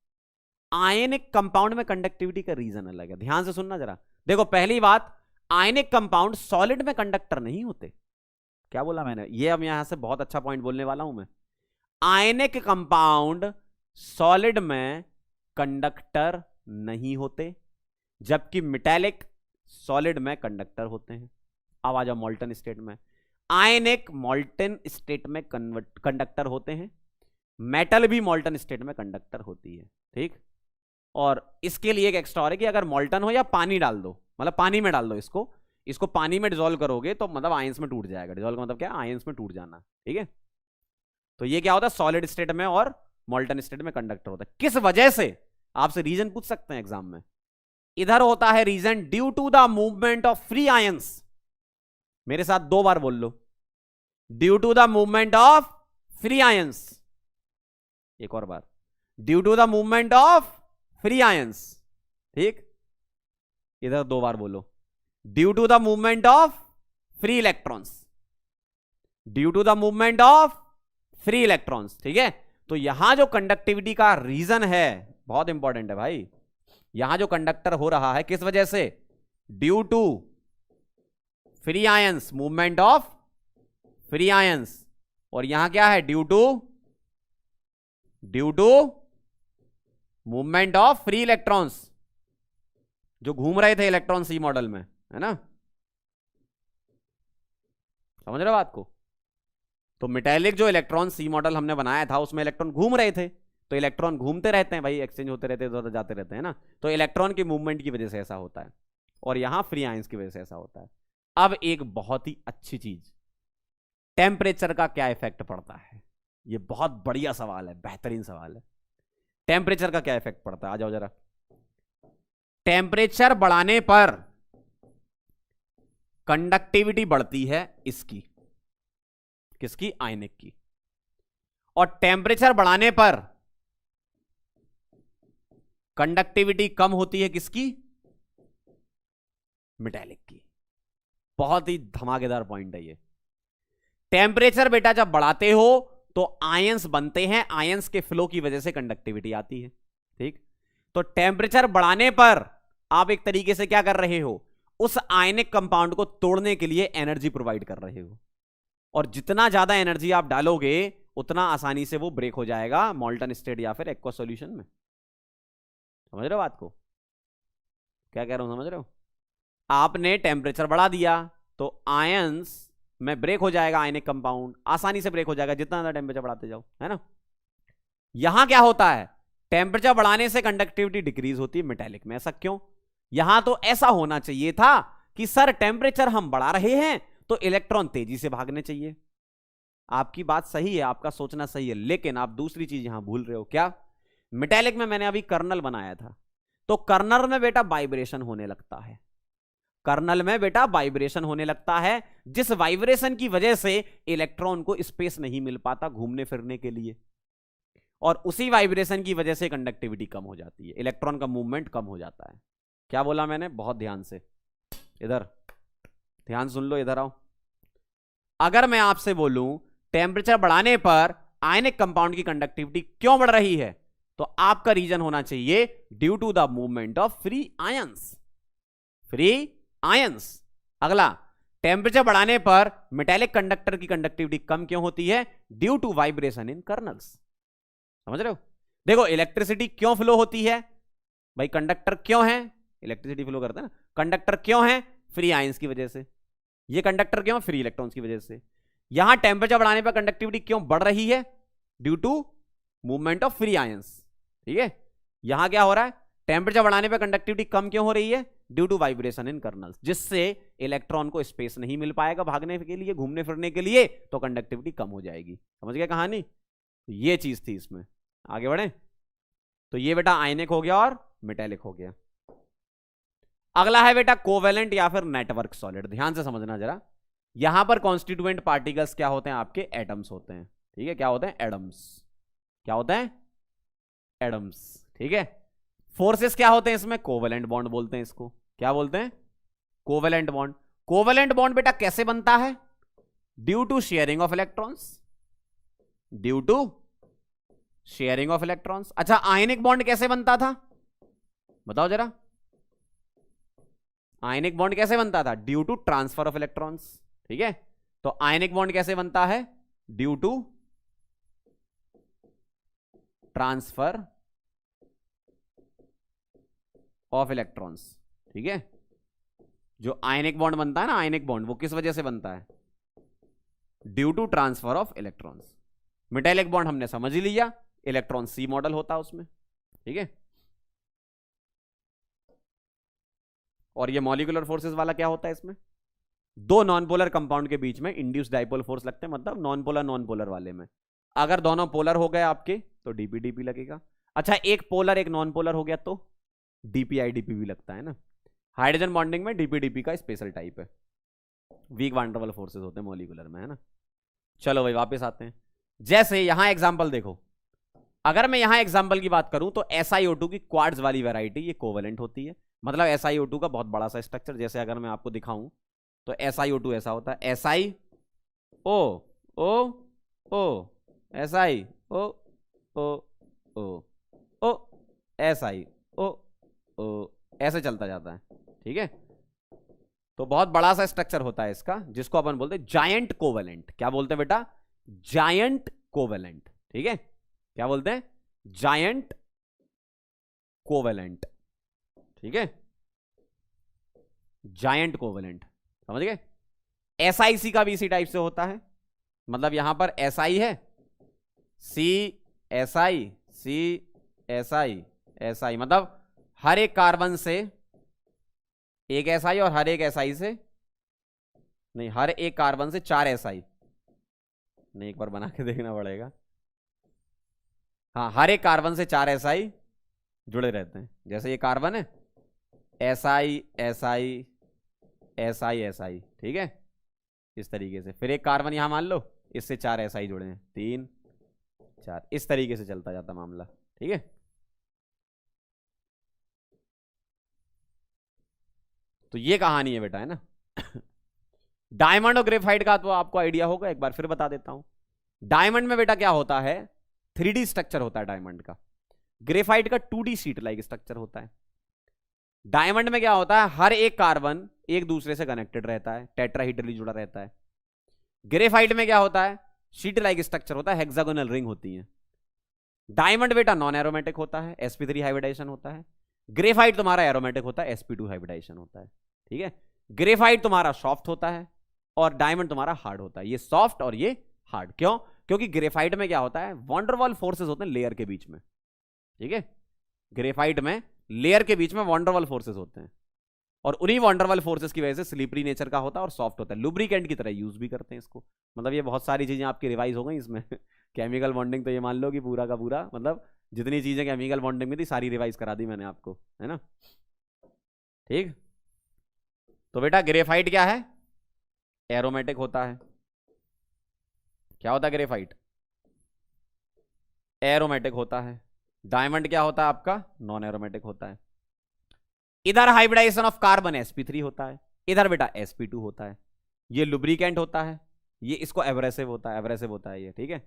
आयनिक कंपाउंड में कंडक्टिविटी का रीजन अलग है। ध्यान से सुनना जरा, देखो पहली बात, आयनिक कंपाउंड सॉलिड में कंडक्टर नहीं होते। क्या बोला मैंने, ये अब यहां से बहुत अच्छा पॉइंट बोलने वाला हूं मैं। आयनिक कंपाउंड सॉलिड में कंडक्टर नहीं होते, जबकि मेटेलिक सॉलिड में कंडक्टर होते हैं। अब आ जाओ मॉल्टन स्टेट में। आयनिक मॉल्टन स्टेट में कंडक्टर होते हैं, मेटल भी मॉल्टन स्टेट में कंडक्टर होती है, ठीक। और इसके लिए एक एक्स्ट्रा और है कि अगर मॉल्टन हो या पानी डाल दो, मतलब पानी में डाल दो इसको पानी में डिसॉल्व करोगे तो मतलब आयंस में टूट जाएगा। डिसॉल्व का मतलब क्या, आयंस में टूट जाना, ठीक है। तो ये क्या होता है, सॉलिड स्टेट में और मॉल्टन स्टेट में कंडक्टर होता है। किस वजह से, आपसे रीजन पूछ सकते हैं एग्जाम में। इधर होता है reason due to the movement of free ions. मेरे साथ 2 बार बोल लो, due to the movement of free ions. एक और बार, due to the movement of free ions, ठीक। इधर 2 बार बोलो, due to the movement of free electrons, due to the movement of free electrons, ठीक है। तो यहां जो कंडक्टिविटी का रीजन है बहुत इंपॉर्टेंट है भाई। यहां जो कंडक्टर हो रहा है किस वजह से, due to free ions, movement of free ions. और यहां क्या है, due to movement of free electrons, जो घूम रहे थे इलेक्ट्रॉन सी मॉडल में, है ना। समझ रहे हो बात को। तो मेटेलिक जो इलेक्ट्रॉन सी मॉडल हमने बनाया था उसमें इलेक्ट्रॉन घूम रहे थे, तो इलेक्ट्रॉन घूमते रहते हैं भाई, एक्सचेंज होते रहते हैं, इधर जाते रहते हैं ना। तो इलेक्ट्रॉन की मूवमेंट की वजह से ऐसा होता है, और यहां फ्री आयंस की वजह से ऐसा होता है। अब एक बहुत ही अच्छी चीज, टेम्परेचर का क्या इफेक्ट पड़ता है। ये बहुत बढ़िया सवाल है, बेहतरीन सवाल है। टेम्परेचर का क्या इफेक्ट पड़ता है, आ जाओ जरा। टेम्परेचर बढ़ाने पर कंडक्टिविटी बढ़ती है इसकी, किसकी, आयनिक की। और टेम्परेचर बढ़ाने पर कंडक्टिविटी कम होती है किसकी, मेटेलिक की। बहुत ही धमाकेदार पॉइंट है ये। टेम्परेचर बेटा जब बढ़ाते हो तो आयंस बनते हैं, आयंस के फ्लो की वजह से कंडक्टिविटी आती है, ठीक। तो टेम्परेचर बढ़ाने पर आप एक तरीके से क्या कर रहे हो, उस आयनिक कंपाउंड को तोड़ने के लिए एनर्जी प्रोवाइड कर रहे हो। और जितना ज्यादा एनर्जी आप डालोगे उतना आसानी से वो ब्रेक हो जाएगा मॉल्टन स्टेट या फिर एक्वा सॉल्यूशन में। समझ रहे हो बात को, क्या कह रहा हूं, समझ रहे हो। आपने टेम्परेचर बढ़ा दिया तो आयंस में ब्रेक हो जाएगा, आयनिक कंपाउंड आसानी से ब्रेक हो जाएगा जितना ज्यादा टेम्परेचर बढ़ाते जाओ, है ना। यहां क्या होता है, टेम्परेचर बढ़ाने से कंडक्टिविटी डिक्रीज होती है मेटेलिक में। ऐसा क्यों, यहां तो ऐसा होना चाहिए था कि सर टेम्परेचर हम बढ़ा रहे हैं तो इलेक्ट्रॉन तेजी से भागने चाहिए। आपकी बात सही है, आपका सोचना सही है, लेकिन आप दूसरी चीज यहां भूल रहे हो। क्या, मेटेलिक में मैंने अभी कर्नल बनाया था, तो कर्नल में बेटा वाइब्रेशन होने लगता है, कर्नल में बेटा वाइब्रेशन होने लगता है, जिस वाइब्रेशन की वजह से इलेक्ट्रॉन को स्पेस नहीं मिल पाता घूमने फिरने के लिए, और उसी वाइब्रेशन की वजह से कंडक्टिविटी कम हो जाती है, इलेक्ट्रॉन का मूवमेंट कम हो जाता है। क्या बोला मैंने, बहुत ध्यान से, इधर ध्यान सुन लो, इधर आओ। अगर मैं आपसे बोलूं टेम्परेचर बढ़ाने पर आयनिक कंपाउंड की कंडक्टिविटी क्यों बढ़ रही है, तो आपका रीजन होना चाहिए due to the movement of free ions, free ions. अगला, टेम्परेचर बढ़ाने पर मेटेलिक कंडक्टर की कंडक्टिविटी कम क्यों होती है, due to vibration in kernels. समझ रहे हो। देखो इलेक्ट्रिसिटी क्यों फ्लो होती है भाई, कंडक्टर क्यों है, इलेक्ट्रिसिटी फ्लो करता है ना, कंडक्टर क्यों है, फ्री आयंस की वजह से। ये कंडक्टर क्यों, फ्री इलेक्ट्रॉन्स की वजह से। यहां टेम्परेचर बढ़ाने पर कंडक्टिविटी क्यों बढ़ रही है, due to movement of free ions, ठीक है। यहां क्या हो रहा है, टेम्परेचर बढ़ाने पर कंडक्टिविटी कम क्यों हो रही है, due to vibration in kernels, जिससे इलेक्ट्रॉन को स्पेस नहीं मिल पाएगा भागने के लिए, घूमने फिरने के लिए, तो कंडक्टिविटी कम हो जाएगी। समझ गए कहानी, ये चीज थी इसमें। आगे बढ़े, तो ये बेटा आयनिक हो गया और मेटेलिक हो गया। अगला है बेटा कोवेलेंट या फिर नेटवर्क सॉलिड। ध्यान से समझना जरा, यहां पर कॉन्स्टिट्यूएंट पार्टिकल्स क्या होते हैं, आपके एटम्स होते हैं, ठीक है। क्या होते हैं, एडम्स। क्या होते हैं, एडम्स, ठीक है। फोर्सेस क्या होते हैं इसमें, कोवेलेंट बॉन्ड बोलते हैं इसको। क्या बोलते हैं, कोवेलेंट बॉन्ड। कोवेलेंट बॉन्ड बेटा कैसे बनता है, due to sharing of electrons, due to sharing of electrons. अच्छा, आयनिक बॉन्ड कैसे बनता था, बताओ जरा, आयनिक बॉन्ड कैसे बनता था, due to transfer of electrons, ठीक है। तो आयनिक बॉन्ड कैसे बनता है, due to transfer of electrons, ठीक है। जो आयनिक बॉन्ड बनता है ना, आयनिक बॉन्ड, वो किस वजह से बनता है? Due to transfer of electrons. Metallic bond हमने समझ ही लिया, इलेक्ट्रॉन सी मॉडल होता है उसमें, ठीक है। और ये मॉलिक्यूलर फोर्सेस वाला क्या होता है? इसमें दो नॉन पोलर कंपाउंड के बीच में इंड्यूस डाइपोल फोर्स लगते हैं, मतलब नॉन पोलर वाले में। अगर दोनों पोलर हो गए आपके तो डीपी डीपी लगेगा। अच्छा, एक पोलर एक नॉन पोलर हो गया तो डीपीआई डीपी भी लगता है ना। हाइड्रोजन बॉन्डिंग में डीपी डीपी का स्पेशल टाइप है, वीक वांडरवल फोर्सेस होते हैं मॉलिक्यूलर में, है ना। चलो भाई वापस आते हैं। जैसे यहां एग्जांपल देखो, अगर मैं यहां एग्जांपल की बात करूं तो SiO2 की क्वार्ट्ज वाली वैरायटी ये कोवेलेंट होती है, मतलब SiO2 का बहुत बड़ा सा स्ट्रक्चर। जैसे अगर मैं आपको दिखाऊं तो SiO2 ऐसा होता है, SiO O O SiO O O O SiO O, ऐसे चलता जाता है, ठीक है। तो बहुत बड़ा सा स्ट्रक्चर होता है इसका, जिसको अपन बोलते हैं जायंट कोवेलेंट। क्या बोलते हैं बेटा? जायंट कोवेलेंट, ठीक है। क्या बोलते हैं? जायंट कोवेलेंट, ठीक है। जायंट कोवेलेंट, समझ गए। SiC का भी इसी टाइप से होता है, मतलब यहां पर Si है, Si मतलब हर एक कार्बन से एक Si और हर एक Si से नहीं, हर एक कार्बन से 4 Si नहीं, एक बार बना के देखना पड़ेगा। हाँ, हर एक कार्बन से 4 Si जुड़े रहते हैं। जैसे ये कार्बन है, Si, ठीक है, इस तरीके से। फिर एक कार्बन यहां मान लो, इससे 4 Si जुड़े हैं, 3 4, इस तरीके से चलता जाता मामला, ठीक है। तो ये कहानी है बेटा, है ना। डायमंड और ग्रेफाइट का तो आपको आइडिया होगा, एक बार फिर बता देता हूं। डायमंड में बेटा क्या होता है? 3D स्ट्रक्चर होता है डायमंड का। ग्रेफाइट का 2D शीट लाइक स्ट्रक्चर होता है। डायमंड में क्या होता है? हर एक कार्बन एक दूसरे से कनेक्टेड रहता है, टेट्राहेड्रली जुड़ा रहता है। ग्रेफाइट में क्या होता है? शीट लाइक स्ट्रक्चर होता है, हेक्सागोनल रिंग होती है। डायमंड बेटा नॉन एरोमेटिक होता है, sp3 हाइब्रिडाइजेशन होता है। ग्रेफाइट तुम्हारा एरोमेटिक होता है, sp2 हाइब्रिडाइजेशन होता है, ठीक है। ग्रेफाइट तुम्हारा सॉफ्ट होता है और डायमंड तुम्हारा हार्ड होता है। ये सॉफ्ट और ये हार्ड, क्यों? क्योंकि ग्रेफाइट में क्या होता है? वॉन्डरवॉल फोर्सेस होते हैं लेयर के बीच में, ठीक है। ग्रेफाइट में लेयर के बीच में वॉन्डरवॉल फोर्सेस होते हैं, और उन्हीं वॉन्डरवॉल फोर्सेस की वजह से स्लिपरी नेचर का होता है और सॉफ्ट होता है। लुब्रिकेंट की तरह यूज भी करते हैं इसको। मतलब ये बहुत सारी चीजें आपकी रिवाइज हो गई इसमें। केमिकल बॉन्डिंग तो ये मान लो कि पूरा का पूरा, मतलब जितनी चीजें केमिकल बॉन्डिंग में थी सारी रिवाइज करा दी मैंने आपको, है ना। ठीक, तो बेटा ग्रेफाइट क्या है? एरोमेटिक होता है। क्या होता है ग्रेफाइट? एरोमेटिक होता है। डायमंड क्या होता है आपका? नॉन एरोमेटिक होता है। इधर हाइब्रिडाइजेशन ऑफ कार्बन sp3 होता है, इधर बेटा sp2 होता है। ये लुब्रिकेंट होता है, ये इसको एब्रेसिव होता है, एब्रेसिव होता है ये, ठीक है।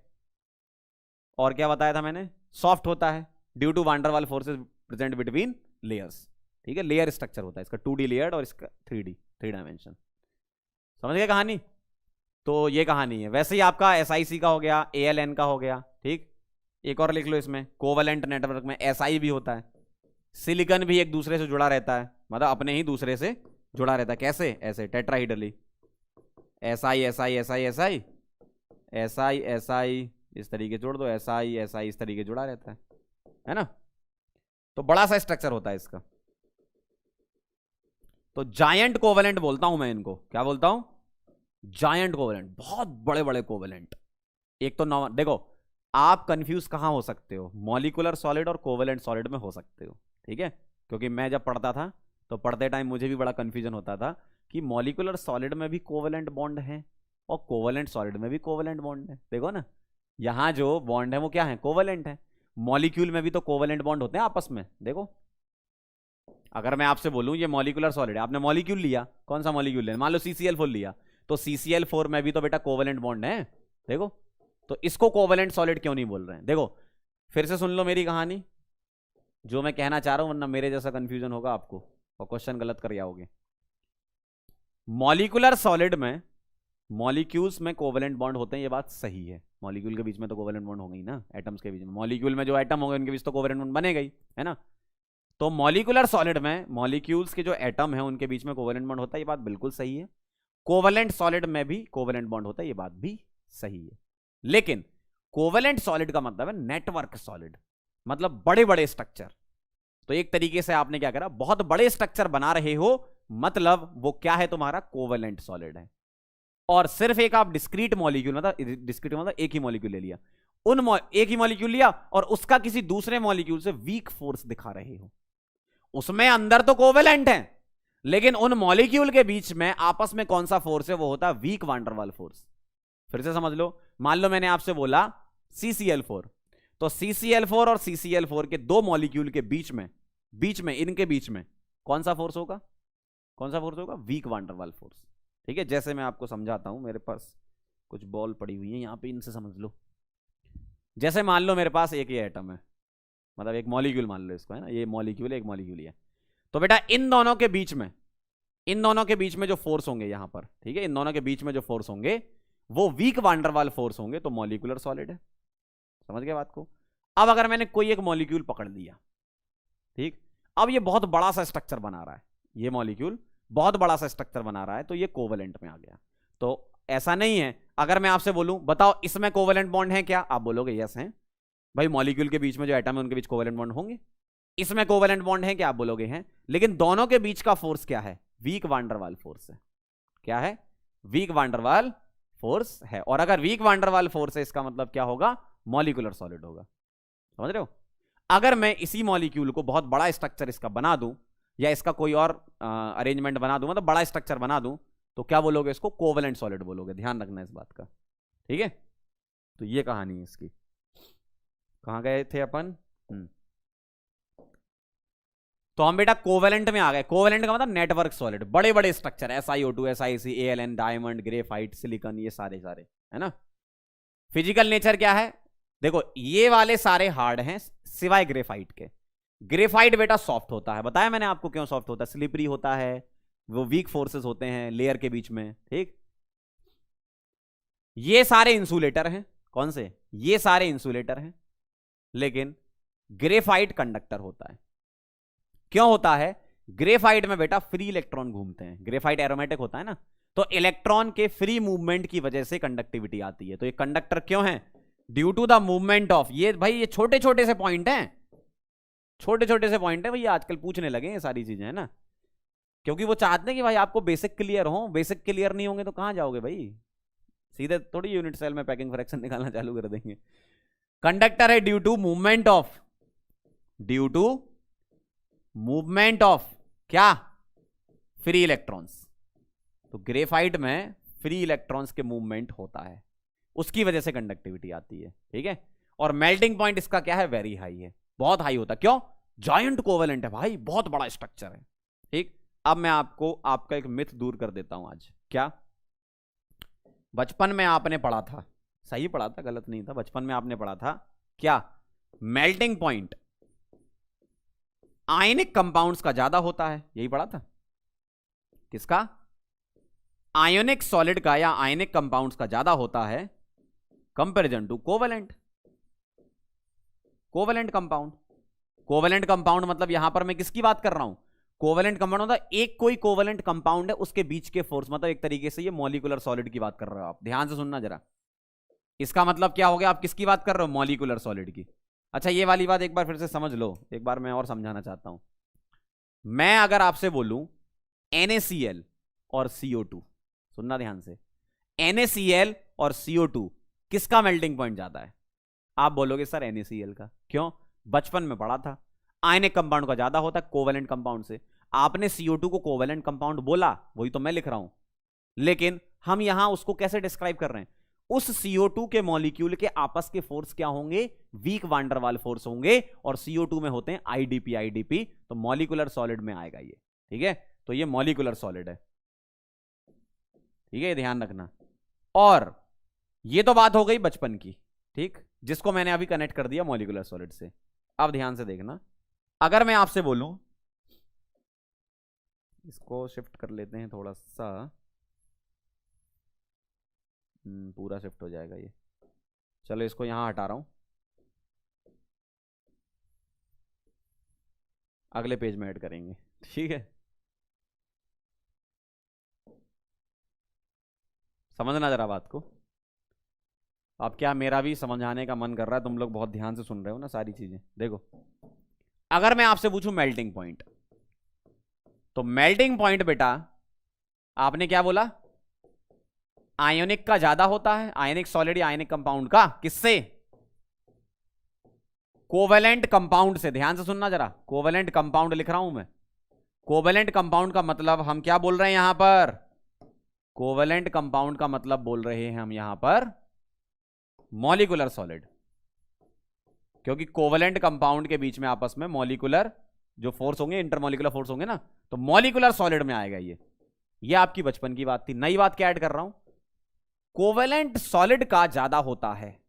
और क्या बताया था मैंने? सॉफ्ट होता है ड्यू टू वांडर वाल फोर्सेस प्रेजेंट बिटवीन लेयर्स, ठीक है। लेयर स्ट्रक्चर होता है इसका 2D लेयर्ड और इसका 3D, 3 डायमेंशन। समझ गए कहानी? तो ये कहानी है। वैसे ही आपका SiC का हो गया, AlN का हो गया, ठीक। एक और लिख लो इसमें, कोवेलेंट नेटवर्क में Si भी होता है। सिलिकॉन भी एक दूसरे से जुड़ा रहता है, मतलब अपने ही दूसरे से जुड़ा रहता है। कैसे? ऐसे टेट्राहेड्रली, Si इस तरीके जोड़ दो, Si इस तरीके जुड़ा रहता है ना। तो बड़ा सा स्ट्रक्चर होता है इसका। तो जायंट कोवेलेंट बोलता हूं मैं इनको। क्या बोलता हूं? जायंट कोवेलेंट, बहुत बड़े बड़े कोवेलेंट। एक तो देखो, आप कंफ्यूज कहां हो सकते हो? मॉलिक्यूलर सॉलिड और कोवेलेंट सॉलिड में हो सकते हो, ठीक है। क्योंकि मैं जब पढ़ता था तो पढ़ते टाइम मुझे भी बड़ा कंफ्यूजन होता था कि मॉलिक्यूलर सॉलिड में भी कोवेलेंट बॉन्ड है और कोवेलेंट सॉलिड में भी कोवेलेंट बॉन्ड है। देखो ना, यहां जो बॉन्ड है वो क्या है? कोवेलेंट है। मॉलिक्यूल में भी तो कोवेलेंट बॉन्ड होते हैं आपस में। देखो, अगर मैं आपसे बोलूं ये मॉलिक्यूलर सॉलिड है, आपने मॉलिक्यूल लिया, कौन सा मॉलिक्यूल लिया? मान लो CCl4 लिया, तो CCl4 में भी तो बेटा कोवेलेंट बॉन्ड है। देखो, तो इसको कोवेलेंट सॉलिड क्यों नहीं बोल रहे हैं? देखो, फिर से सुन लो मेरी कहानी, जो मैं कहना चाह रहा हूं, वरना मेरे जैसा कंफ्यूजन होगा आपको और क्वेश्चन गलत कर जाओगे। मॉलिक्यूलर सॉलिड में मॉलिक्यूल्स में कोवेलेंट बॉन्ड होते हैं, ये बात सही है। मॉलिक्यूल के बीच में तो कोवेलेंट बॉन्ड हो गई ना, एटम्स के बीच में। मॉलिक्यूल में जो एटम होंगे उनके बीच तो कोवेलेंट बॉन्ड बनेगा ही, है ना। तो मॉलिक्यूलर सॉलिड में मॉलिक्यूल्स के जो एटम है उनके बीच में कोवेलेंट बॉन्ड होता है, ये बात बिल्कुल सही है। कोवेलेंट सॉलिड में भी कोवेलेंट बॉन्ड होता है, ये बात भी सही है। लेकिन कोवेलेंट सॉलिड का मतलब है नेटवर्क सॉलिड, मतलब बड़े बड़े स्ट्रक्चर। तो एक तरीके से आपने क्या करा, बहुत बड़े स्ट्रक्चर बना रहे हो, मतलब वो क्या है, तुम्हारा कोवेलेंट सॉलिड है। और सिर्फ एक आप डिस्क्रीट मॉलिक्यूल, मतलब डिस्क्रीट मतलब एक ही मॉलिक्यूल ले लिया, एक ही मॉलिक्यूल लिया और उसका किसी दूसरे मॉलिक्यूल से वीक फोर्स दिखा रहे हो। उसमें अंदर तो कोवेलेंट है, लेकिन उन मॉलिक्यूल के बीच में आपस में कौन सा फोर्स है, वो होता है वीक वांडरवाल फोर्स। फिर से समझ लो, मान लो मैंने आपसे बोला CCl4, तो CCl4 और CCl4 के दो मॉलिक्यूल के बीच में इनके बीच में कौन सा फोर्स होगा, कौन सा फोर्स होगा, वीक वांडरवाल फोर्स। ठीक है, जैसे मैं आपको समझाता हूं, मेरे पास कुछ बॉल पड़ी हुई है यहां पे, इनसे समझ लो। जैसे मान लो मेरे पास एक ये एटम है, मतलब एक मॉलिक्यूल मान लो इसको, है ना, ये मॉलिक्यूल है, एक मॉलिक्यूल है। तो बेटा इन दोनों के बीच में जो फोर्स होंगे यहां पर, ठीक है, इन दोनों के बीच में जो फोर्स होंगे वो वीक वांडरवाल फोर्स होंगे, तो मॉलिक्यूलर सॉलिड है। समझ गए बात को। अब अगर मैंने कोई एक मॉलिक्यूल पकड़ लिया, ठीक, अब ये बहुत बड़ा सा स्ट्रक्चर बना रहा है, ये मॉलिक्यूल बहुत बड़ा सा स्ट्रक्चर बना रहा है, तो ये कोवेलेंट में आ गया। तो ऐसा नहीं है, अगर मैं आपसे बोलूं बताओ इसमें कोवेलेंट बॉन्ड है क्या, आप बोलोगे यस है भाई, मॉलिक्यूल के बीच में जो एटम है उनके बीच कोवेलेंट बॉन्ड होंगे। इसमें कोवेलेंट बॉन्ड है क्या, आप बोलोगे हैं। लेकिन दोनों के बीच का फोर्स क्या है, वीक वांडरवाल फोर्स है। क्या है, वीक वांडरवाल फोर्स है। और अगर वीक वांडरवाल फोर्स है, इसका मतलब क्या होगा, मॉलिक्यूलर सॉलिड होगा। समझ रहे हो। अगर मैं इसी मॉलिक्यूल को बहुत बड़ा स्ट्रक्चर इसका बना दूं, या इसका कोई और अरेंजमेंट बना दूं, मतलब बड़ा स्ट्रक्चर बना दूं, तो क्या बोलोगे, इसको कोवेलेंट सॉलिड बोलोगे। ध्यान रखना इस बात का, ठीक है। तो ये कहानी है इसकी। कहां गए थे अपन, तो हम बेटा कोवेलेंट में आ गए। कोवेलेंट का मतलब नेटवर्क सॉलिड, बड़े बड़े structure, SiO2, SiC, AlN, diamond, graphite, silicon, ये सारे है ना। फिजिकल नेचर क्या है, देखो ये वाले सारे हार्ड हैं सिवाय ग्रेफाइट के। ग्रेफाइट बेटा सॉफ्ट होता है, बताया मैंने आपको क्यों सॉफ्ट होता है, स्लिपरी होता है, वो वीक फोर्सेस होते हैं लेयर के बीच में, ठीक। ये सारे इंसुलेटर हैं, कौन से, ये सारे इंसुलेटर हैं। लेकिन ग्रेफाइट कंडक्टर होता है। क्यों होता है, ग्रेफाइट में बेटा फ्री इलेक्ट्रॉन घूमते हैं, ग्रेफाइट एरोमेटिक होता है ना, तो इलेक्ट्रॉन के फ्री मूवमेंट की वजह से कंडक्टिविटी आती है। तो ये कंडक्टर क्यों है, due to the movement of, ये भाई ये छोटे छोटे से पॉइंट हैं, छोटे छोटे से पॉइंट है भाई, आजकल पूछने लगे ये सारी चीजें, है ना, क्योंकि वो चाहते हैं कि भाई आपको बेसिक क्लियर हो। बेसिक क्लियर नहीं होंगे तो कहां जाओगे भाई, सीधे थोड़ी यूनिट सेल में पैकिंग फ्रैक्शन निकालना चालू कर देंगे। कंडक्टर है due to movement of, due to movement of क्या, फ्री इलेक्ट्रॉन्स। तो ग्रेफाइट में फ्री इलेक्ट्रॉन्स के मूवमेंट होता है, उसकी वजह से कंडक्टिविटी आती है, ठीक है। और मेल्टिंग पॉइंट इसका क्या है, वेरी हाई है, बहुत हाई होता है। क्यों, जॉइंट कोवेलेंट है भाई, बहुत बड़ा स्ट्रक्चर है, ठीक। अब मैं आपको आपका एक मिथ दूर कर देता हूं आज। क्या, बचपन में आपने पढ़ा था, सही पढ़ा था, गलत नहीं था, बचपन में आपने पढ़ा था क्या, मेल्टिंग पॉइंट आयनिक कंपाउंड्स का ज्यादा होता है, यही पढ़ा था। किसका, आयोनिक सॉलिड का या आयनिक कंपाउंड्स का ज्यादा होता है comparison to covalent, covalent compound. Covalent compound मतलब यहां पर मैं किसकी बात कर रहा हूं, कोवेलेंट कंपाउंड मतलब एक कोई कोवेलेंट कंपाउंड है उसके बीच के फोर्स, मतलब एक तरीके से ये मॉलिक्यूलर सॉलिड की बात कर रहे हो आप। ध्यान से सुनना जरा, इसका मतलब क्या हो गया, आप किसकी बात कर रहे हो, मॉलिक्यूलर सॉलिड की। अच्छा ये वाली बात एक बार फिर से समझ लो, एक बार मैं और समझाना चाहता हूं। मैं अगर आपसे बोलूं NaCl और CO2, सुनना ध्यान से, NaCl और CO2 किसका मेल्टिंग पॉइंट ज्यादा है, आप बोलोगे सर NaCl का। क्यों, बचपन में पढ़ा था, आयनिक कंपाउंड का ज्यादा होता है कोवेलेंट कंपाउंड से। आपने CO2 को कोवेलेंट कंपाउंड बोला, वही तो मैं लिख रहा हूं, लेकिन हम यहां उसको कैसे डिस्क्राइब कर रहे हैं, उस CO2 के मॉलिक्यूल के आपस के फोर्स क्या होंगे, वीक वांडरवाल फोर्स होंगे, और CO2 में होते हैं IDP, तो मॉलिक्यूलर सॉलिड में आएगा ये, ठीक है। तो ये मॉलिक्यूलर सॉलिड है, ठीक है, ध्यान रखना। और ये तो बात हो गई बचपन की, ठीक, जिसको मैंने अभी कनेक्ट कर दिया मॉलिक्यूलर सॉलिड से। अब ध्यान से देखना, अगर मैं आपसे बोलूं, इसको शिफ्ट कर लेते हैं थोड़ा सा, पूरा शिफ्ट हो जाएगा ये, चलो इसको यहां हटा रहा हूं। अगले पेज में ऐड करेंगे, ठीक है। समझना जरा बात को। अब क्या मेरा भी समझाने का मन कर रहा है, तुम लोग बहुत ध्यान से सुन रहे हो ना सारी चीजें। देखो, अगर मैं आपसे पूछूं मेल्टिंग पॉइंट, तो मेल्टिंग पॉइंट बेटा आपने क्या बोला, आयोनिक का ज्यादा होता है, आयोनिक सॉलिड या आयोनिक कंपाउंड का, किससे, कोवेलेंट कंपाउंड से। ध्यान से सुनना जरा, कोवेलेंट कंपाउंड लिख रहा हूं मैं। कोवेलेंट कंपाउंड का मतलब हम क्या बोल रहे हैं यहां पर, कोवेलेंट कंपाउंड का मतलब बोल रहे हैं हम यहां पर मॉलिक्यूलर सॉलिड, क्योंकि कोवेलेंट कंपाउंड के बीच में आपस में मॉलिक्यूलर जो फोर्स होंगे, इंटरमॉलिक्यूलर फोर्स होंगे ना, तो मॉलिक्यूलर सॉलिड में आएगा ये आपकी बचपन की बात थी। नई बात क्या ऐड कर रहा हूं, कोवेलेंट सॉलिड का ज्यादा होता है।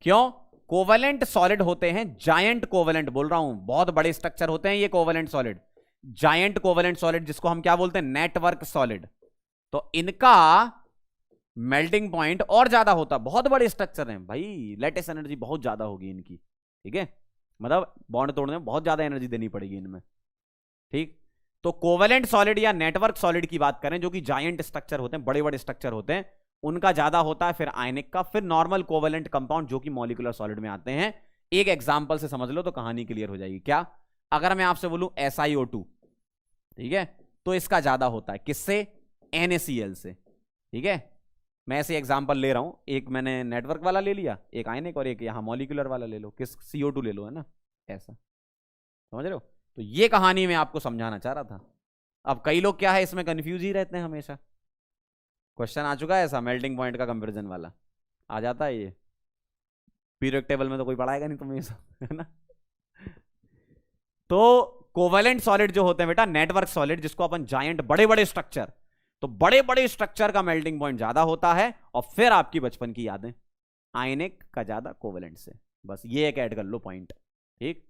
क्यों, कोवेलेंट सॉलिड होते हैं जायंट कोवेलेंट, बोल रहा हूं बहुत बड़े स्ट्रक्चर होते हैं ये covalent solid, giant covalent solid, जिसको हम क्या बोलते हैं, नेटवर्क सॉलिड। तो इनका मेल्टिंग पॉइंट और ज्यादा होता, बहुत बड़े स्ट्रक्चर हैं भाई, लेटेस्ट एनर्जी बहुत ज्यादा होगी इनकी, ठीक है, मतलब बॉन्ड तोड़ने में बहुत ज्यादा एनर्जी देनी पड़ेगी इनमें, ठीक। तो कोवेलेंट सॉलिड या नेटवर्क सॉलिड की बात करें, जो कि जायंट स्ट्रक्चर होते हैं, बड़े बड़े स्ट्रक्चर होते हैं, उनका ज्यादा होता है, फिर आयनिक का, फिर नॉर्मल कोवेलेंट कंपाउंड जो कि मॉलिक्यूलर सॉलिड में आते हैं। एक एग्जांपल से समझ लो तो कहानी क्लियर हो जाएगी। क्या, अगर मैं आपसे बोलूं SiO2, ठीक है, तो इसका ज्यादा होता है किससे, NaCl से, ठीक है। मैं ऐसे एग्जांपल ले रहा हूं, एक मैंने नेटवर्क वाला ले लिया, एक आयनिक, और एक यहां मॉलिक्यूलर वाला ले लो, किस CO2 ले लो, है ना, ऐसा, समझ रहे हो। तो ये कहानी मैं आपको समझाना चाह रहा था। अब कई लोग क्या है इसमें कंफ्यूज ही रहते हैं हमेशा। क्वेश्चन आ चुका है ऐसा मेल्टिंग पॉइंट का कंपैरिजन वाला, आ जाता है ये पीरियड टेबल में, तो कोई पढ़ाएगा नहीं तुम्हें ये सब, है ना। तो कोवेलेंट सॉलिड जो होते हैं बेटा, नेटवर्क सॉलिड, जिसको अपन जायंट, बड़े बड़े स्ट्रक्चर, तो बड़े बड़े स्ट्रक्चर का मेल्टिंग पॉइंट ज्यादा होता है, और फिर आपकी बचपन की यादें, आयनिक का ज्यादा कोवेलेंट से, बस ये एक ऐड कर लो पॉइंट, ठीक।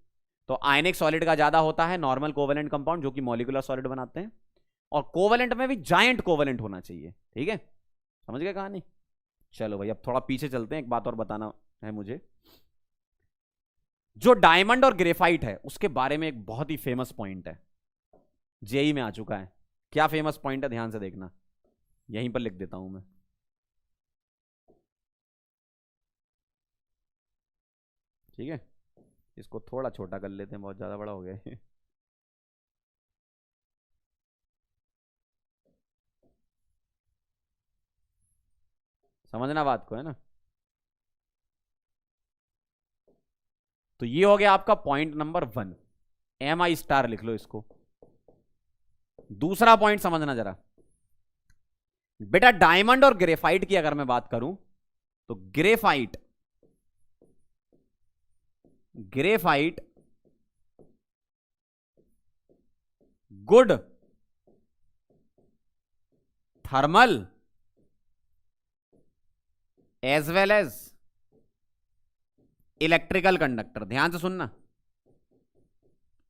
तो आयनिक सॉलिड का ज्यादा होता है नॉर्मल कोवेलेंट कंपाउंड जो कि मॉलिक्यूलर सॉलिड बनाते हैं, और कोवेलेंट में भी जायंट कोवेलेंट होना चाहिए, ठीक है, समझ गए कहानी। चलो भाई अब थोड़ा पीछे चलते हैं, एक बात और बताना है मुझे। जो डायमंड और ग्रेफाइट है उसके बारे में एक बहुत ही फेमस पॉइंट है, जेई में आ चुका है। क्या फेमस पॉइंट है, ध्यान से देखना, यहीं पर लिख देता हूं मैं, ठीक है। इसको थोड़ा छोटा कर लेते हैं, बहुत ज्यादा बड़ा हो गया है। समझना बात को, है ना। तो ये हो गया आपका पॉइंट नंबर 1, Mi* लिख लो इसको। दूसरा पॉइंट समझना जरा बेटा, डायमंड और ग्रेफाइट की अगर मैं बात करूं, तो graphite good thermal as well as electrical conductor. ध्यान से सुनना,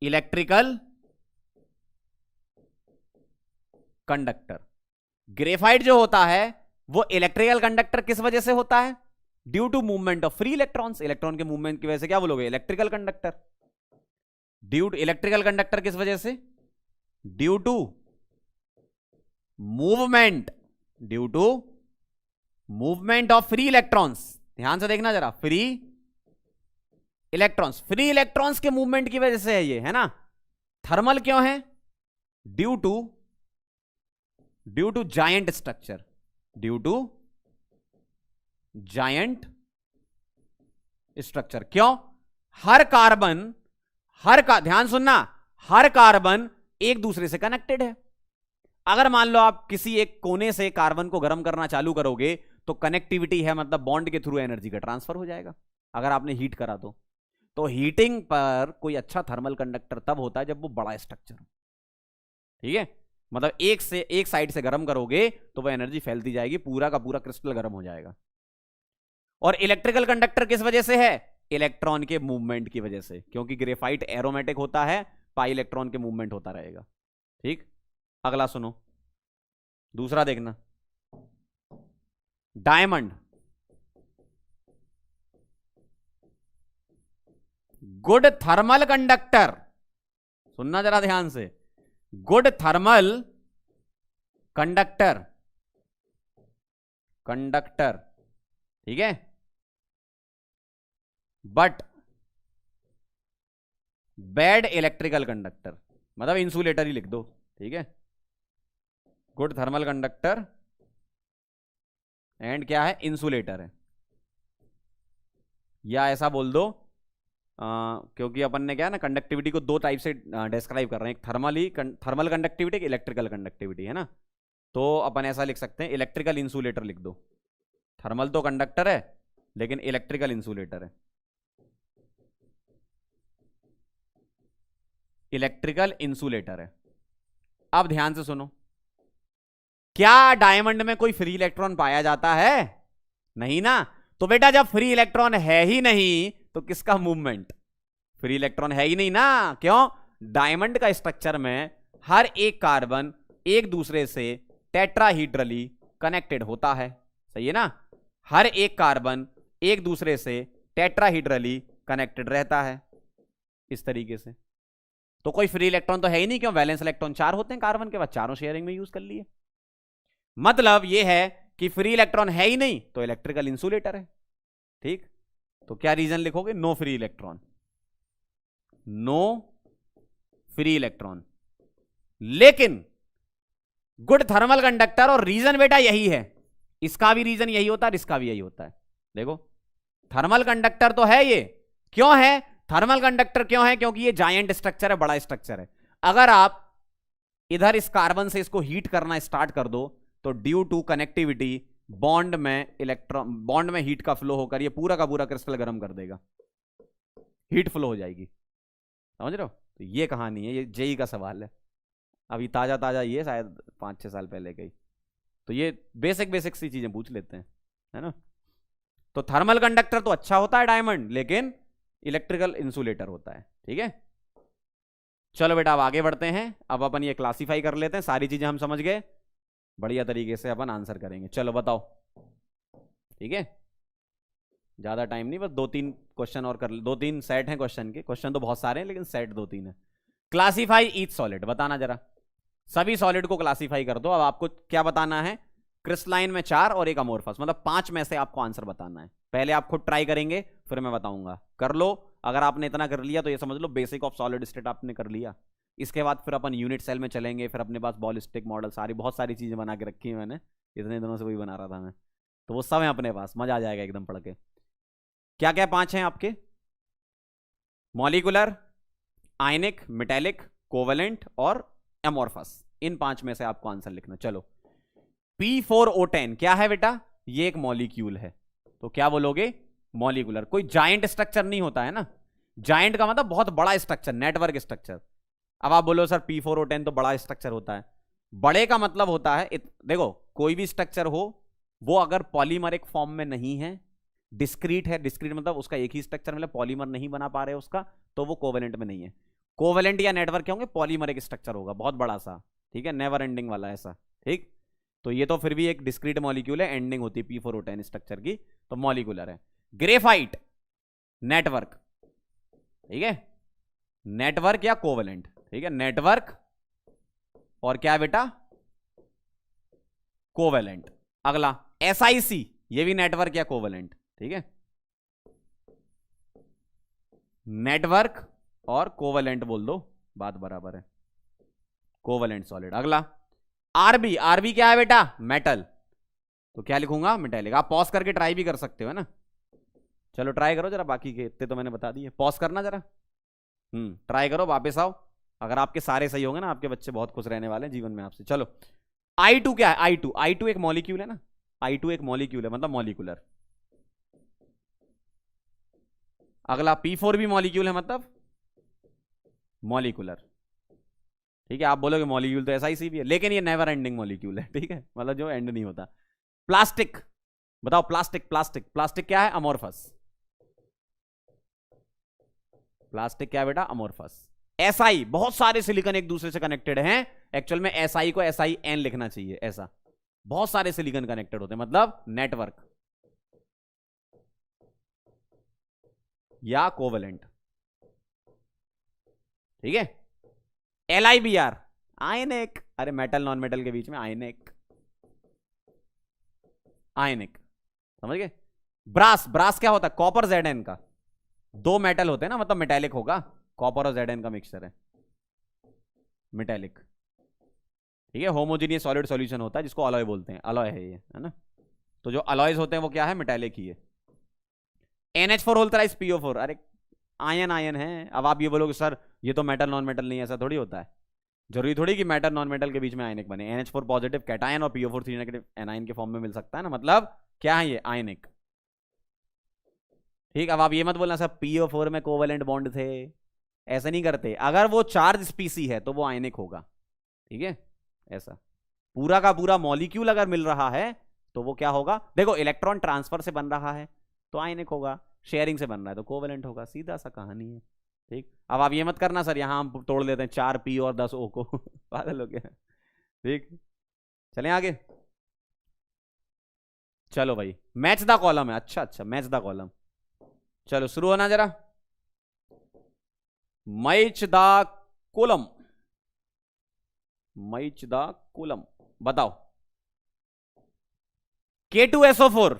इलेक्ट्रिकल कंडक्टर। ग्रेफाइट जो होता है वो इलेक्ट्रिकल कंडक्टर किस वजह से होता है, due to movement of free electrons, electron के मूवमेंट की वजह से क्या बोलोगे, electrical conductor. Due to electrical conductor किस वजह से, due to movement, due to movement of free electrons. ध्यान से देखना जरा, फ्री इलेक्ट्रॉन्स, फ्री इलेक्ट्रॉन्स के मूवमेंट की वजह से है ये, है ना। थर्मल क्यों है, due to giant structure, due to giant structure. क्यों, हर का ध्यान सुनना, हर कार्बन एक दूसरे से कनेक्टेड है। अगर मान लो आप किसी एक कोने से कार्बन को गर्म करना चालू करोगे, तो कनेक्टिविटी है, मतलब बॉन्ड के थ्रू एनर्जी का ट्रांसफर हो जाएगा। अगर आपने हीट करा तो हीटिंग पर कोई अच्छा थर्मल कंडक्टर तब होता है जब वो बड़ा स्ट्रक्चर हो, ठीक है। मतलब एक साइड से गर्म करोगे तो वह एनर्जी फैलती जाएगी, पूरा का पूरा क्रिस्टल गर्म हो जाएगा। और इलेक्ट्रिकल कंडक्टर किस वजह से है, इलेक्ट्रॉन के मूवमेंट की वजह से, क्योंकि ग्रेफाइट एरोमेटिक होता है, पाई इलेक्ट्रॉन के मूवमेंट होता रहेगा, ठीक। अगला सुनो, दूसरा देखना, डायमंड गुड थर्मल कंडक्टर सुनना जरा ध्यान से, गुड थर्मल कंडक्टर, कंडक्टर, ठीक है, बट बैड इलेक्ट्रिकल कंडक्टर, मतलब इंसुलेटर ही लिख दो, ठीक है, गुड थर्मल कंडक्टर एंड क्या है, इंसुलेटर है, या ऐसा बोल दो क्योंकि अपन ने क्या है ना, कंडक्टिविटी को दो टाइप से डिस्क्राइब कर रहे हैं, एक थर्मल कंडक्टिविटी, एक इलेक्ट्रिकल कंडक्टिविटी, है ना। तो अपन ऐसा लिख सकते हैं, इलेक्ट्रिकल इंसुलेटर लिख दो। थर्मल तो कंडक्टर है लेकिन इलेक्ट्रिकल इंसुलेटर है, इलेक्ट्रिकल इंसुलेटर है। अब ध्यान से सुनो, क्या डायमंड में कोई फ्री इलेक्ट्रॉन पाया जाता है? नहीं ना। तो बेटा जब फ्री इलेक्ट्रॉन है ही नहीं तो किसका मूवमेंट? फ्री इलेक्ट्रॉन है ही नहीं ना। क्यों? डायमंड का स्ट्रक्चर में हर एक कार्बन एक दूसरे से टेट्राहीड्रली कनेक्टेड होता है, सही है ना। हर एक कार्बन एक दूसरे से टेट्राहीड्रली कनेक्टेड रहता है इस तरीके से। तो कोई फ्री इलेक्ट्रॉन तो है ही नहीं, क्यों? वैलेंस इलेक्ट्रॉन 4 होते हैं कार्बन के पास, चारों शेयरिंग में यूज कर लिए। मतलब यह है कि फ्री इलेक्ट्रॉन है ही नहीं तो इलेक्ट्रिकल इंसुलेटर है, ठीक। तो क्या रीजन लिखोगे? No free electron, no free electron. लेकिन गुड थर्मल कंडक्टर, और रीजन बेटा यही है, इसका भी रीजन यही होता है, इसका भी यही होता है। देखो थर्मल कंडक्टर तो है ये, क्यों है थर्मल कंडक्टर? क्यों है? क्योंकि ये जायंट स्ट्रक्चर है, बड़ा स्ट्रक्चर है। अगर आप इधर इस कार्बन से इसको हीट करना स्टार्ट कर दो तो ड्यू टू कनेक्टिविटी बॉन्ड में हीट का फ्लो होकर ये पूरा का पूरा क्रिस्टल गर्म कर देगा, हीट फ्लो हो जाएगी, समझ रहे हो। तो ये कहानी है, ये जेई का सवाल है, अभी ताजा ताजा, ये शायद 5-6 साल पहले गई। तो ये बेसिक सी चीजें पूछ लेते हैं, है ना। तो थर्मल कंडक्टर तो अच्छा होता है डायमंड, लेकिन इलेक्ट्रिकल इंसुलेटर होता है, ठीक है। चलो बेटा अब आगे बढ़ते हैं। अब अपन ये क्लासीफाई कर लेते हैं, सारी चीजें हम समझ गए, बढ़िया तरीके से अपन आंसर करेंगे। चलो बताओ, ठीक है, ज्यादा टाइम नहीं, बस 2-3 क्वेश्चन और कर, 2-3 सेट हैं क्वेश्चन के, क्वेश्चन तो बहुत सारे हैं लेकिन सेट 2-3 है। क्लासीफाई ईच सॉलिड, बताना जरा, सभी सॉलिड को क्लासीफाई कर दो। अब आपको क्या बताना है? क्रिस्टलाइन में 4 और एक अमोर्फस, मतलब 5 में से आपको आंसर बताना है। पहले आप खुद ट्राई करेंगे फिर मैं बताऊंगा, कर लो। अगर आपने इतना कर लिया तो ये समझ लो बेसिक ऑफ सॉलिड स्टेट आपने कर लिया। इसके बाद फिर अपन यूनिट सेल में चलेंगे, फिर अपने पास बॉलिस्टिक मॉडल, बहुत सारी चीजें बना के रखी है मैंने, इतने दिनों से वही बना रहा था मैं, तो वो सब है अपने पास, मजा आ जाएगा एकदम पढ़ के। क्या क्या 5 हैं आपके? मॉलिकुलर, आयनिक, मेटेलिक, कोवेलेंट और एमोर्फस। इन 5 में से आपको आंसर लिखना। चलो P4O10 क्या है बेटा? ये एक मॉलिक्यूल है, तो क्या बोलोगे? मॉलिकुलर। कोई जायंट स्ट्रक्चर नहीं होता है ना, जायंट का मतलब बहुत बड़ा स्ट्रक्चर, नेटवर्क स्ट्रक्चर। अब आप बोलो सर P4O10 तो बड़ा स्ट्रक्चर होता है, बड़े का मतलब होता है देखो कोई भी स्ट्रक्चर हो वो अगर पॉलीमरिक फॉर्म में नहीं है, डिस्क्रीट है, डिस्क्रीट मतलब उसका एक ही स्ट्रक्चर, मतलब पॉलीमर नहीं बना पा रहे उसका, तो वो कोवेलेंट में नहीं है। कोवेलेंट या नेटवर्क क्या होंगे? पॉलीमरिक स्ट्रक्चर होगा, बहुत बड़ा सा, ठीक है, नेवर एंडिंग वाला ऐसा, ठीक। तो ये तो फिर भी एक डिस्क्रीट मॉलिक्यूल है, एंडिंग होती है P4O10 स्ट्रक्चर की, तो मॉलिकुलर है। ग्रेफाइट नेटवर्क, ठीक है, नेटवर्क या कोवेलेंट, ठीक है, नेटवर्क और क्या बेटा? कोवेलेंट। अगला SiC, ये भी नेटवर्क या कोवेलेंट, ठीक है, नेटवर्क और कोवेलेंट बोल दो, बात बराबर है, कोवेलेंट सॉलिड। अगला आरबी, आरबी क्या है बेटा? मेटल, तो क्या लिखूंगा? मेटेलिक। आप पॉज करके ट्राई भी कर सकते हो, है ना। चलो ट्राई करो जरा, बाकी के इतने तो मैंने बता दिए, पॉज करना जरा, ट्राई करो, वापस आओ। अगर आपके सारे सही होंगे ना, आपके बच्चे बहुत खुश रहने वाले हैं जीवन में आपसे। चलो I2 क्या है? I2 एक मॉलिक्यूल है ना, I2 एक मॉलिक्यूल है, मतलब मॉलिकुलर। अगला P4 भी मॉलिक्यूल है, मतलब मॉलिकुलर, ठीक है। आप बोलोगे मॉलिक्यूल तो SiC भी है, लेकिन ये नेवर एंडिंग मॉलिक्यूल है, ठीक है, मतलब जो एंड नहीं होता। प्लास्टिक, बताओ प्लास्टिक, प्लास्टिक, प्लास्टिक क्या है? अमोर्फस। प्लास्टिक क्या है बेटा? अमोर्फस। SI, बहुत सारे सिलिकॉन एक दूसरे से कनेक्टेड हैं, एक्चुअल में SI को SIN लिखना चाहिए, ऐसा, बहुत सारे सिलिकॉन कनेक्टेड होते हैं, मतलब नेटवर्क या कोवेलेंट, ठीक है। LIBR, आयनिक। अरे मेटल नॉन मेटल के बीच में आयनिक, आयनिक, समझ गए। ब्रास, ब्रास क्या होता है? कॉपर Zn का, दो मेटल होते हैं ना, मतलब मेटेलिक होगा, कॉपर और Zn का मिक्सचर है, मेटेलिक। ठीक है, होमोजीनियस सॉलिड सॉल्यूशन होता है जिसको अलॉय बोलते हैं, अलॉय है ये, है ना। तो जो अलॉयज होते हैं वो क्या है? मेटेलिक ही है। NH4 होल थ्राइस PO4, अरे आयन आयन है। अब आप ये बोलोगे सर ये तो मेटल नॉन मेटल नहीं है, ऐसा थोड़ी होता है। जरूरी थोड़ी कि मेटल नॉन मेटल के बीच में आयनिक बने। NH4 पॉजिटिव कैटायन और PO4 3 नेगेटिव एनायन के फॉर्म में मिल सकता है ना, मतलब क्या है ये? आयनिक। ठीक, अब आप ये मत बोलना सर PO4 में कोवेलेंट बॉन्ड थे, ऐसे नहीं करते। अगर वो चार्ज स्पीसी है तो वो आयनिक होगा, ठीक है। ऐसा पूरा का पूरा मॉलिक्यूल अगर मिल रहा है तो वो क्या होगा? देखो इलेक्ट्रॉन ट्रांसफर से बन रहा है तो आयनिक होगा, शेयरिंग से बन रहा है तो कोवेलेंट होगा, सीधा सा कहानी है। ठीक, अब आप ये मत करना सर यहां हम तोड़ लेते हैं 4 P और 10 O को पागल हो गया। ठीक, चलें आगे। चलो भाई, मैच द कॉलम है। अच्छा अच्छा, मैच द कॉलम। चलो शुरू होना जरा। Match the column, match the column, बताओ। K2SO4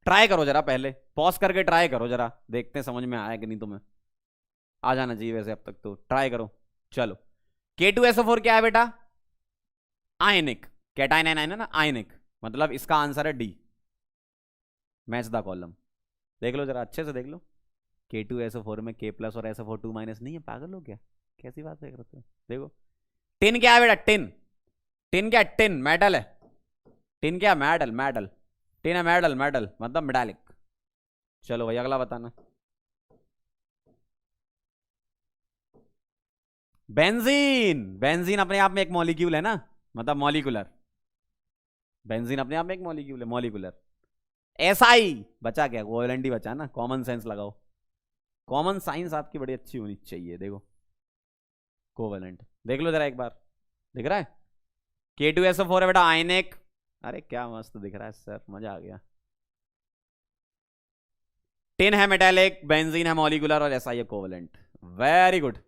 ट्राई करो जरा, पहले पॉज करके ट्राई करो जरा, देखते हैं समझ में आया कि नहीं। तुम्हें आ जाना चाहिए वैसे अब तक, तो ट्राई करो। चलो, K2SO4 क्या है बेटा? आयनिक, कैटायन आयन है ना, आयनिक, मतलब इसका आंसर है डी, मैच द कॉलम। देख लो जरा, अच्छे से देख लो। K2SO4 में K प्लस और SO4 2 माइनस नहीं है, पागल हो क्या? कैसी बात देख रहे हो? देखो टिन क्या है बेटा? टिन, टिन क्या? टिन मेटल है। टिन क्या? Metal, metal. टिन है मेटल, मेटल मतलब मेटालिक। चलो भाई अगला बताना। बेंजीन, बेंजीन अपने आप में एक मॉलिक्यूल है ना, मतलब मॉलिकुलर। बेंजीन अपने आप में एक मॉलिक्यूल है, मॉलिकुलर। SI बचा क्या? कोवेलेंट ही बचा ना, कॉमन सेंस लगाओ। कॉमन साइंस आपकी बड़ी अच्छी होनी चाहिए। देखो कोवेलेंट देख लो जरा एक बार, दिख रहा है? K2SO4 है बेटा, आयनिक। अरे क्या मस्त दिख रहा है सर, मजा आ गया। टिन है मेटालिक, बेंजीन है मॉलिकुलर और SI है covalent. Very good.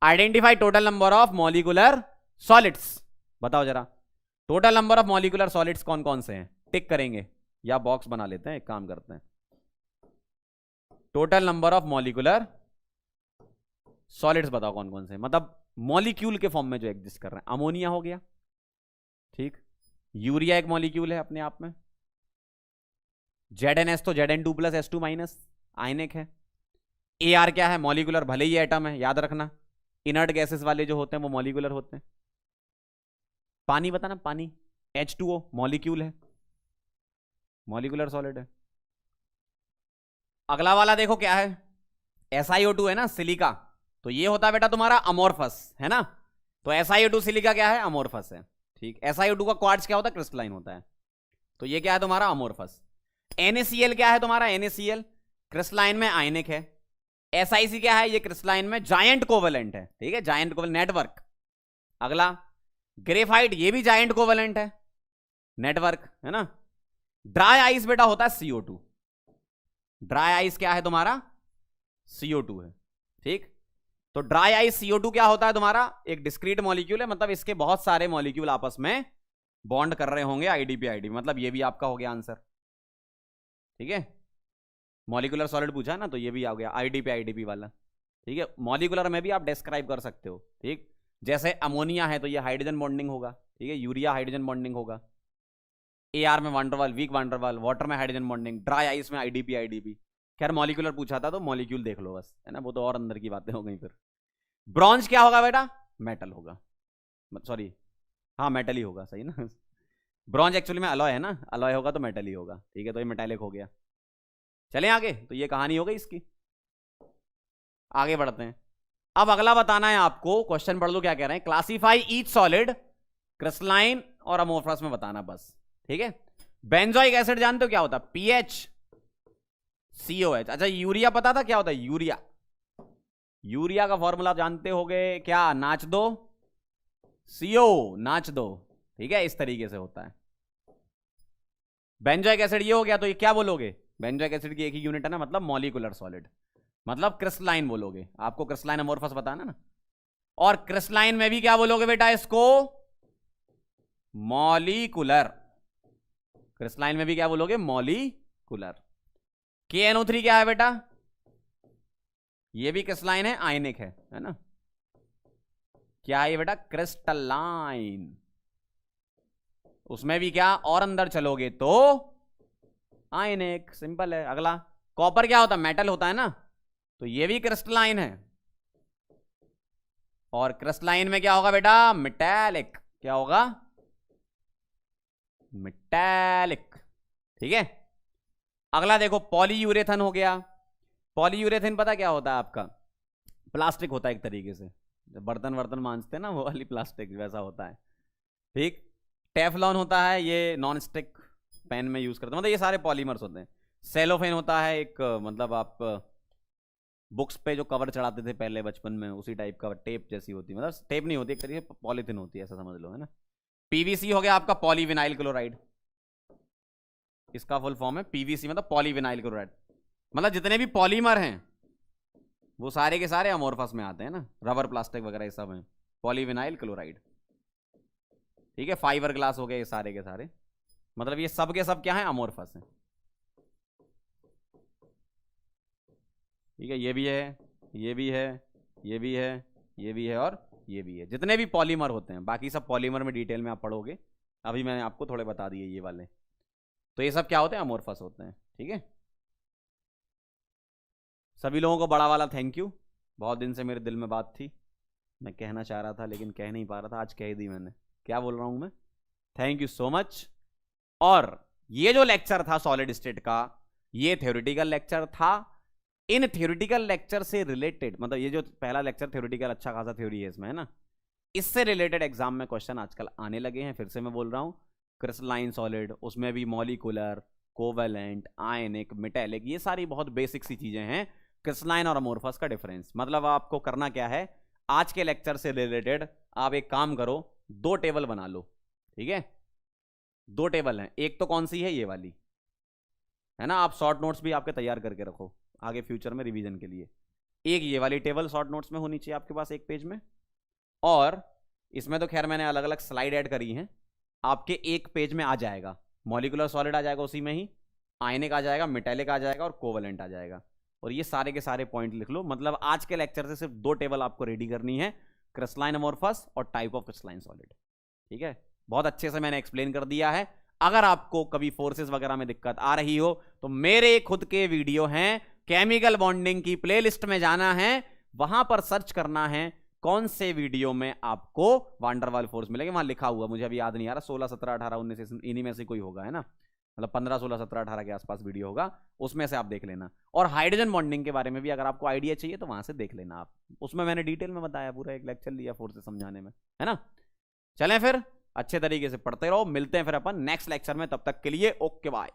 Identify total number of molecular solids, बताओ जरा। Total number of molecular solids कौन कौन से हैं? टिक करेंगे या बॉक्स बना लेते हैं, एक काम करते हैं। Total number of molecular solids बताओ कौन कौन से, मतलब मॉलिक्यूल के फॉर्म में जो एग्जिस्ट कर रहे हैं। अमोनिया हो गया, ठीक। यूरिया एक मॉलिक्यूल है अपने आप में। ZnS तो Zn2 प्लस S2 माइनस, आयनिक है। AR क्या है? मॉलिकुलर, भले ही एटम है, याद रखना। इनर्ट गैसेस वाले जो होते हैं वो मॉलिकुलर होते हैं। पानी बताना, पानी H2O मॉलिक्यूल है, मॉलिकुलर सॉलिड है। अगला वाला देखो क्या है? SiO2 है ना, सिलिका। तो ये होता है बेटा तुम्हारा अमोर्फस, है ना। तो SiO2 सिलिका क्या है? अमोर्फस है, ठीक। SiO2 का क्वार्ट्ज क्या होता है? क्रिस्टलाइन होता है। तो ये क्या है तुम्हारा? अमोर्फस। NaCl क्या है तुम्हारा? NaCl क्रिस्टलाइन में आयनिक है। SiC क्या है? ये क्रिस्टलाइन में जायंट कोवेलेंट है, ठीक है, जायंट कोवेलेंट नेटवर्क। अगला ग्रेफाइट, ये भी जायंट कोवेलेंट है, नेटवर्क, है ना। ड्राई आइस बेटा होता है CO2। ड्राई आइस क्या है तुम्हारा? CO2 है, ठीक। तो ड्राई आइस CO2 क्या होता है तुम्हारा? एक डिस्क्रीट मॉलिक्यूल है, मतलब इसके बहुत सारे मॉलिक्यूल आपस में बॉन्ड कर रहे होंगे IDP, मतलब ये भी आपका हो गया आंसर, ठीक है। मॉलिकुलर सॉलिड पूछा है ना, तो ये भी आ गया IDP वाला, ठीक है। मॉलिकुलर में भी आप डिस्क्राइब कर सकते हो, ठीक। जैसे अमोनिया है तो ये हाइड्रोजन बॉन्डिंग होगा, ठीक है। यूरिया हाइड्रोजन बॉन्डिंग होगा। AR में वांडरवाल, वीक वांडरवाल। वाटर में हाइड्रोजन बॉन्डिंग। ड्राई आइस में IDP। खैर मॉलिकुलर पूछा था तो मॉलिक्यूल देख लो बस, है ना, वो तो और अंदर की बातें हो गई। फिर ब्रॉन्ज क्या होगा बेटा? मेटल होगा, सॉरी, हाँ मेटल ही होगा, सही ना। ब्रॉन्ज एक्चुअली में अलॉय है ना, अलॉय होगा तो मेटल ही होगा, ठीक है। तो ये मेटालिक हो गया। चलें आगे, तो ये कहानी हो गई इसकी। आगे बढ़ते हैं। अब अगला बताना है आपको, क्वेश्चन पढ़ लो क्या कह रहे हैं। क्लासिफाई ईच सॉलिड क्रिस्टलाइन और अमोर्फस में बताना बस, ठीक है। बेंजोइक एसिड जानते हो क्या होता है? PH COH। अच्छा यूरिया पता था क्या होता है? यूरिया, यूरिया का फॉर्मूला जानते होगे क्या? नाच दो CO, नाच दो, ठीक है। इस तरीके से होता है। बेंजोइक एसिड ये हो गया, तो ये क्या बोलोगे? बेंजोइक एसिड की एक ही यूनिट है ना, मतलब मॉलिकुलर सॉलिड, मतलब क्रिस्टलाइन बोलोगे। आपको क्रिस्टलाइन अमोर्फस बताना ना। और क्रिस्टलाइन में भी क्या बोलोगे बेटा इसको? मॉलिकुलर। क्रिस्टलाइन में भी क्या बोलोगे? मॉलिकुलर। KNO3 क्या है बेटा? ये भी क्रिस्टलाइन है, आयनिक है ना? क्या है ये बेटा? क्रिस्टलाइन। उसमें भी क्या, और अंदर चलोगे तो आयनिक। सिंपल है। अगला, कॉपर क्या होता है? मेटल होता है ना, तो ये भी क्रिस्टलाइन है। और क्रिस्टलाइन में क्या होगा बेटा? मेटालिक। क्या होगा? मेटालिक। ठीक है। अगला देखो, पॉलीयूरेथन हो गया। पॉलीयूरेथन पता क्या होता है आपका? प्लास्टिक होता है एक तरीके से, बर्तन वर्तन मांजते हैं ना, वो वाली प्लास्टिक वैसा होता है। ठीक। टेफलॉन होता है, ये नॉन स्टिक पेन में यूज करते हैं, मतलब ये सारे पॉलीमर्स होते हैं। सेलोफेन होता है एक, मतलब आप बुक्स पे जो कवर चढ़ाते थे पहले बचपन में, उसी टाइप का टेप जैसी होती है, मतलब टेप नहीं होती, एक तरीके पॉलीथिन होती है, ऐसा समझ लो, है ना। पीवीसी हो गया आपका पॉलीविनाइल क्लोराइड, इसका फुल फॉर्म है पीवीसी, मतलब पॉलीविनाइल क्लोराइड। मतलब जितने भी पॉलीमर हैं वो सारे के सारे अमोर्फस में आते हैं ना, रबर प्लास्टिक वगैरह ये सब है, पॉलीविनाइल क्लोराइड। ठीक है। फाइबर ग्लास हो गए ये सारे के सारे, मतलब ये सब के सब क्या है? अमोर्फस है। ठीक है। ये भी है, ये भी है, ये भी है, ये भी है, और ये भी है। जितने भी पॉलीमर होते हैं, बाकी सब पॉलीमर में डिटेल में आप पढ़ोगे, अभी मैंने आपको थोड़े बता दिए ये वाले। तो ये सब क्या होते हैं? अमोर्फस होते हैं। ठीक है। सभी लोगों को बड़ा वाला थैंक यू। बहुत दिन से मेरे दिल में बात थी, मैं कहना चाह रहा था लेकिन कह नहीं पा रहा था, आज कह दी मैंने। क्या बोल रहा हूं मैं? Thank you so much. और ये जो लेक्चर था सॉलिड स्टेट का, ये थ्योरेटिकल लेक्चर था। इन थ्योरेटिकल लेक्चर से रिलेटेड, मतलब ये जो पहला लेक्चर थ्योरेटिकल, अच्छा खासा थ्योरी है इसमें, है ना, इससे रिलेटेड एग्जाम में क्वेश्चन आजकल आने लगे हैं। फिर से मैं बोल रहा हूं, क्रिस्टलाइन सॉलिड, उसमें भी मॉलिकुलर, कोवेलेंट, आयनिक, मेटेलिक, ये सारी बहुत बेसिक सी चीजें हैं। क्रिस्टलाइन और अमोर्फस का डिफरेंस, मतलब आपको करना क्या है, आज के लेक्चर से रिलेटेड आप एक काम करो, 2 टेबल बना लो। ठीक है। 2 टेबल हैं, एक तो कौन सी है? ये वाली, है ना। आप शॉर्ट नोट्स भी आपके तैयार करके रखो आगे फ्यूचर में रिवीजन के लिए। एक ये वाली टेबल शॉर्ट नोट्स में होनी चाहिए आपके पास एक पेज में, और इसमें तो खैर मैंने अलग अलग स्लाइड ऐड करी हैं, आपके एक पेज में आ जाएगा। मॉलिकुलर सॉलिड आ जाएगा उसी में ही, आयनिक आ जाएगा, मेटेलिक आ जाएगा, और कोवेलेंट आ जाएगा। और ये सारे के सारे पॉइंट लिख लो। मतलब आज के लेक्चर से सिर्फ 2 टेबल आपको रेडी करनी है, क्रिस्टलाइन अमोर्फस और टाइप ऑफ क्रिस्टलाइन सॉलिड। ठीक है। बहुत अच्छे से मैंने एक्सप्लेन कर दिया है। अगर आपको कभी फोर्सेस वगैरह में दिक्कत आ रही हो तो मेरे खुद के वीडियो हैं, केमिकल बॉन्डिंग की प्लेलिस्ट में जाना है, वहां पर सर्च करना है कौन से वीडियो में आपको वांडरवाल फोर्स मिलेंगे। वहां लिखा हुआ, मुझे अभी याद नहीं आ रहा, 16, 17, 18, 19 इन्हीं में से कोई होगा, है ना, मतलब 15, 16, 17, 18 के आसपास वीडियो होगा, उसमें से आप देख लेना। और हाइड्रोजन बॉन्डिंग के बारे में भी अगर आपको आइडिया चाहिए तो वहां से देख लेना आप, उसमें मैंने डिटेल में बताया, पूरा एक लेक्चर लिया फोर्स समझाने में, है ना। चलें फिर, अच्छे तरीके से पढ़ते रहो, मिलते हैं फिर अपन नेक्स्ट लेक्चर में, तब तक के लिए ओके बाय।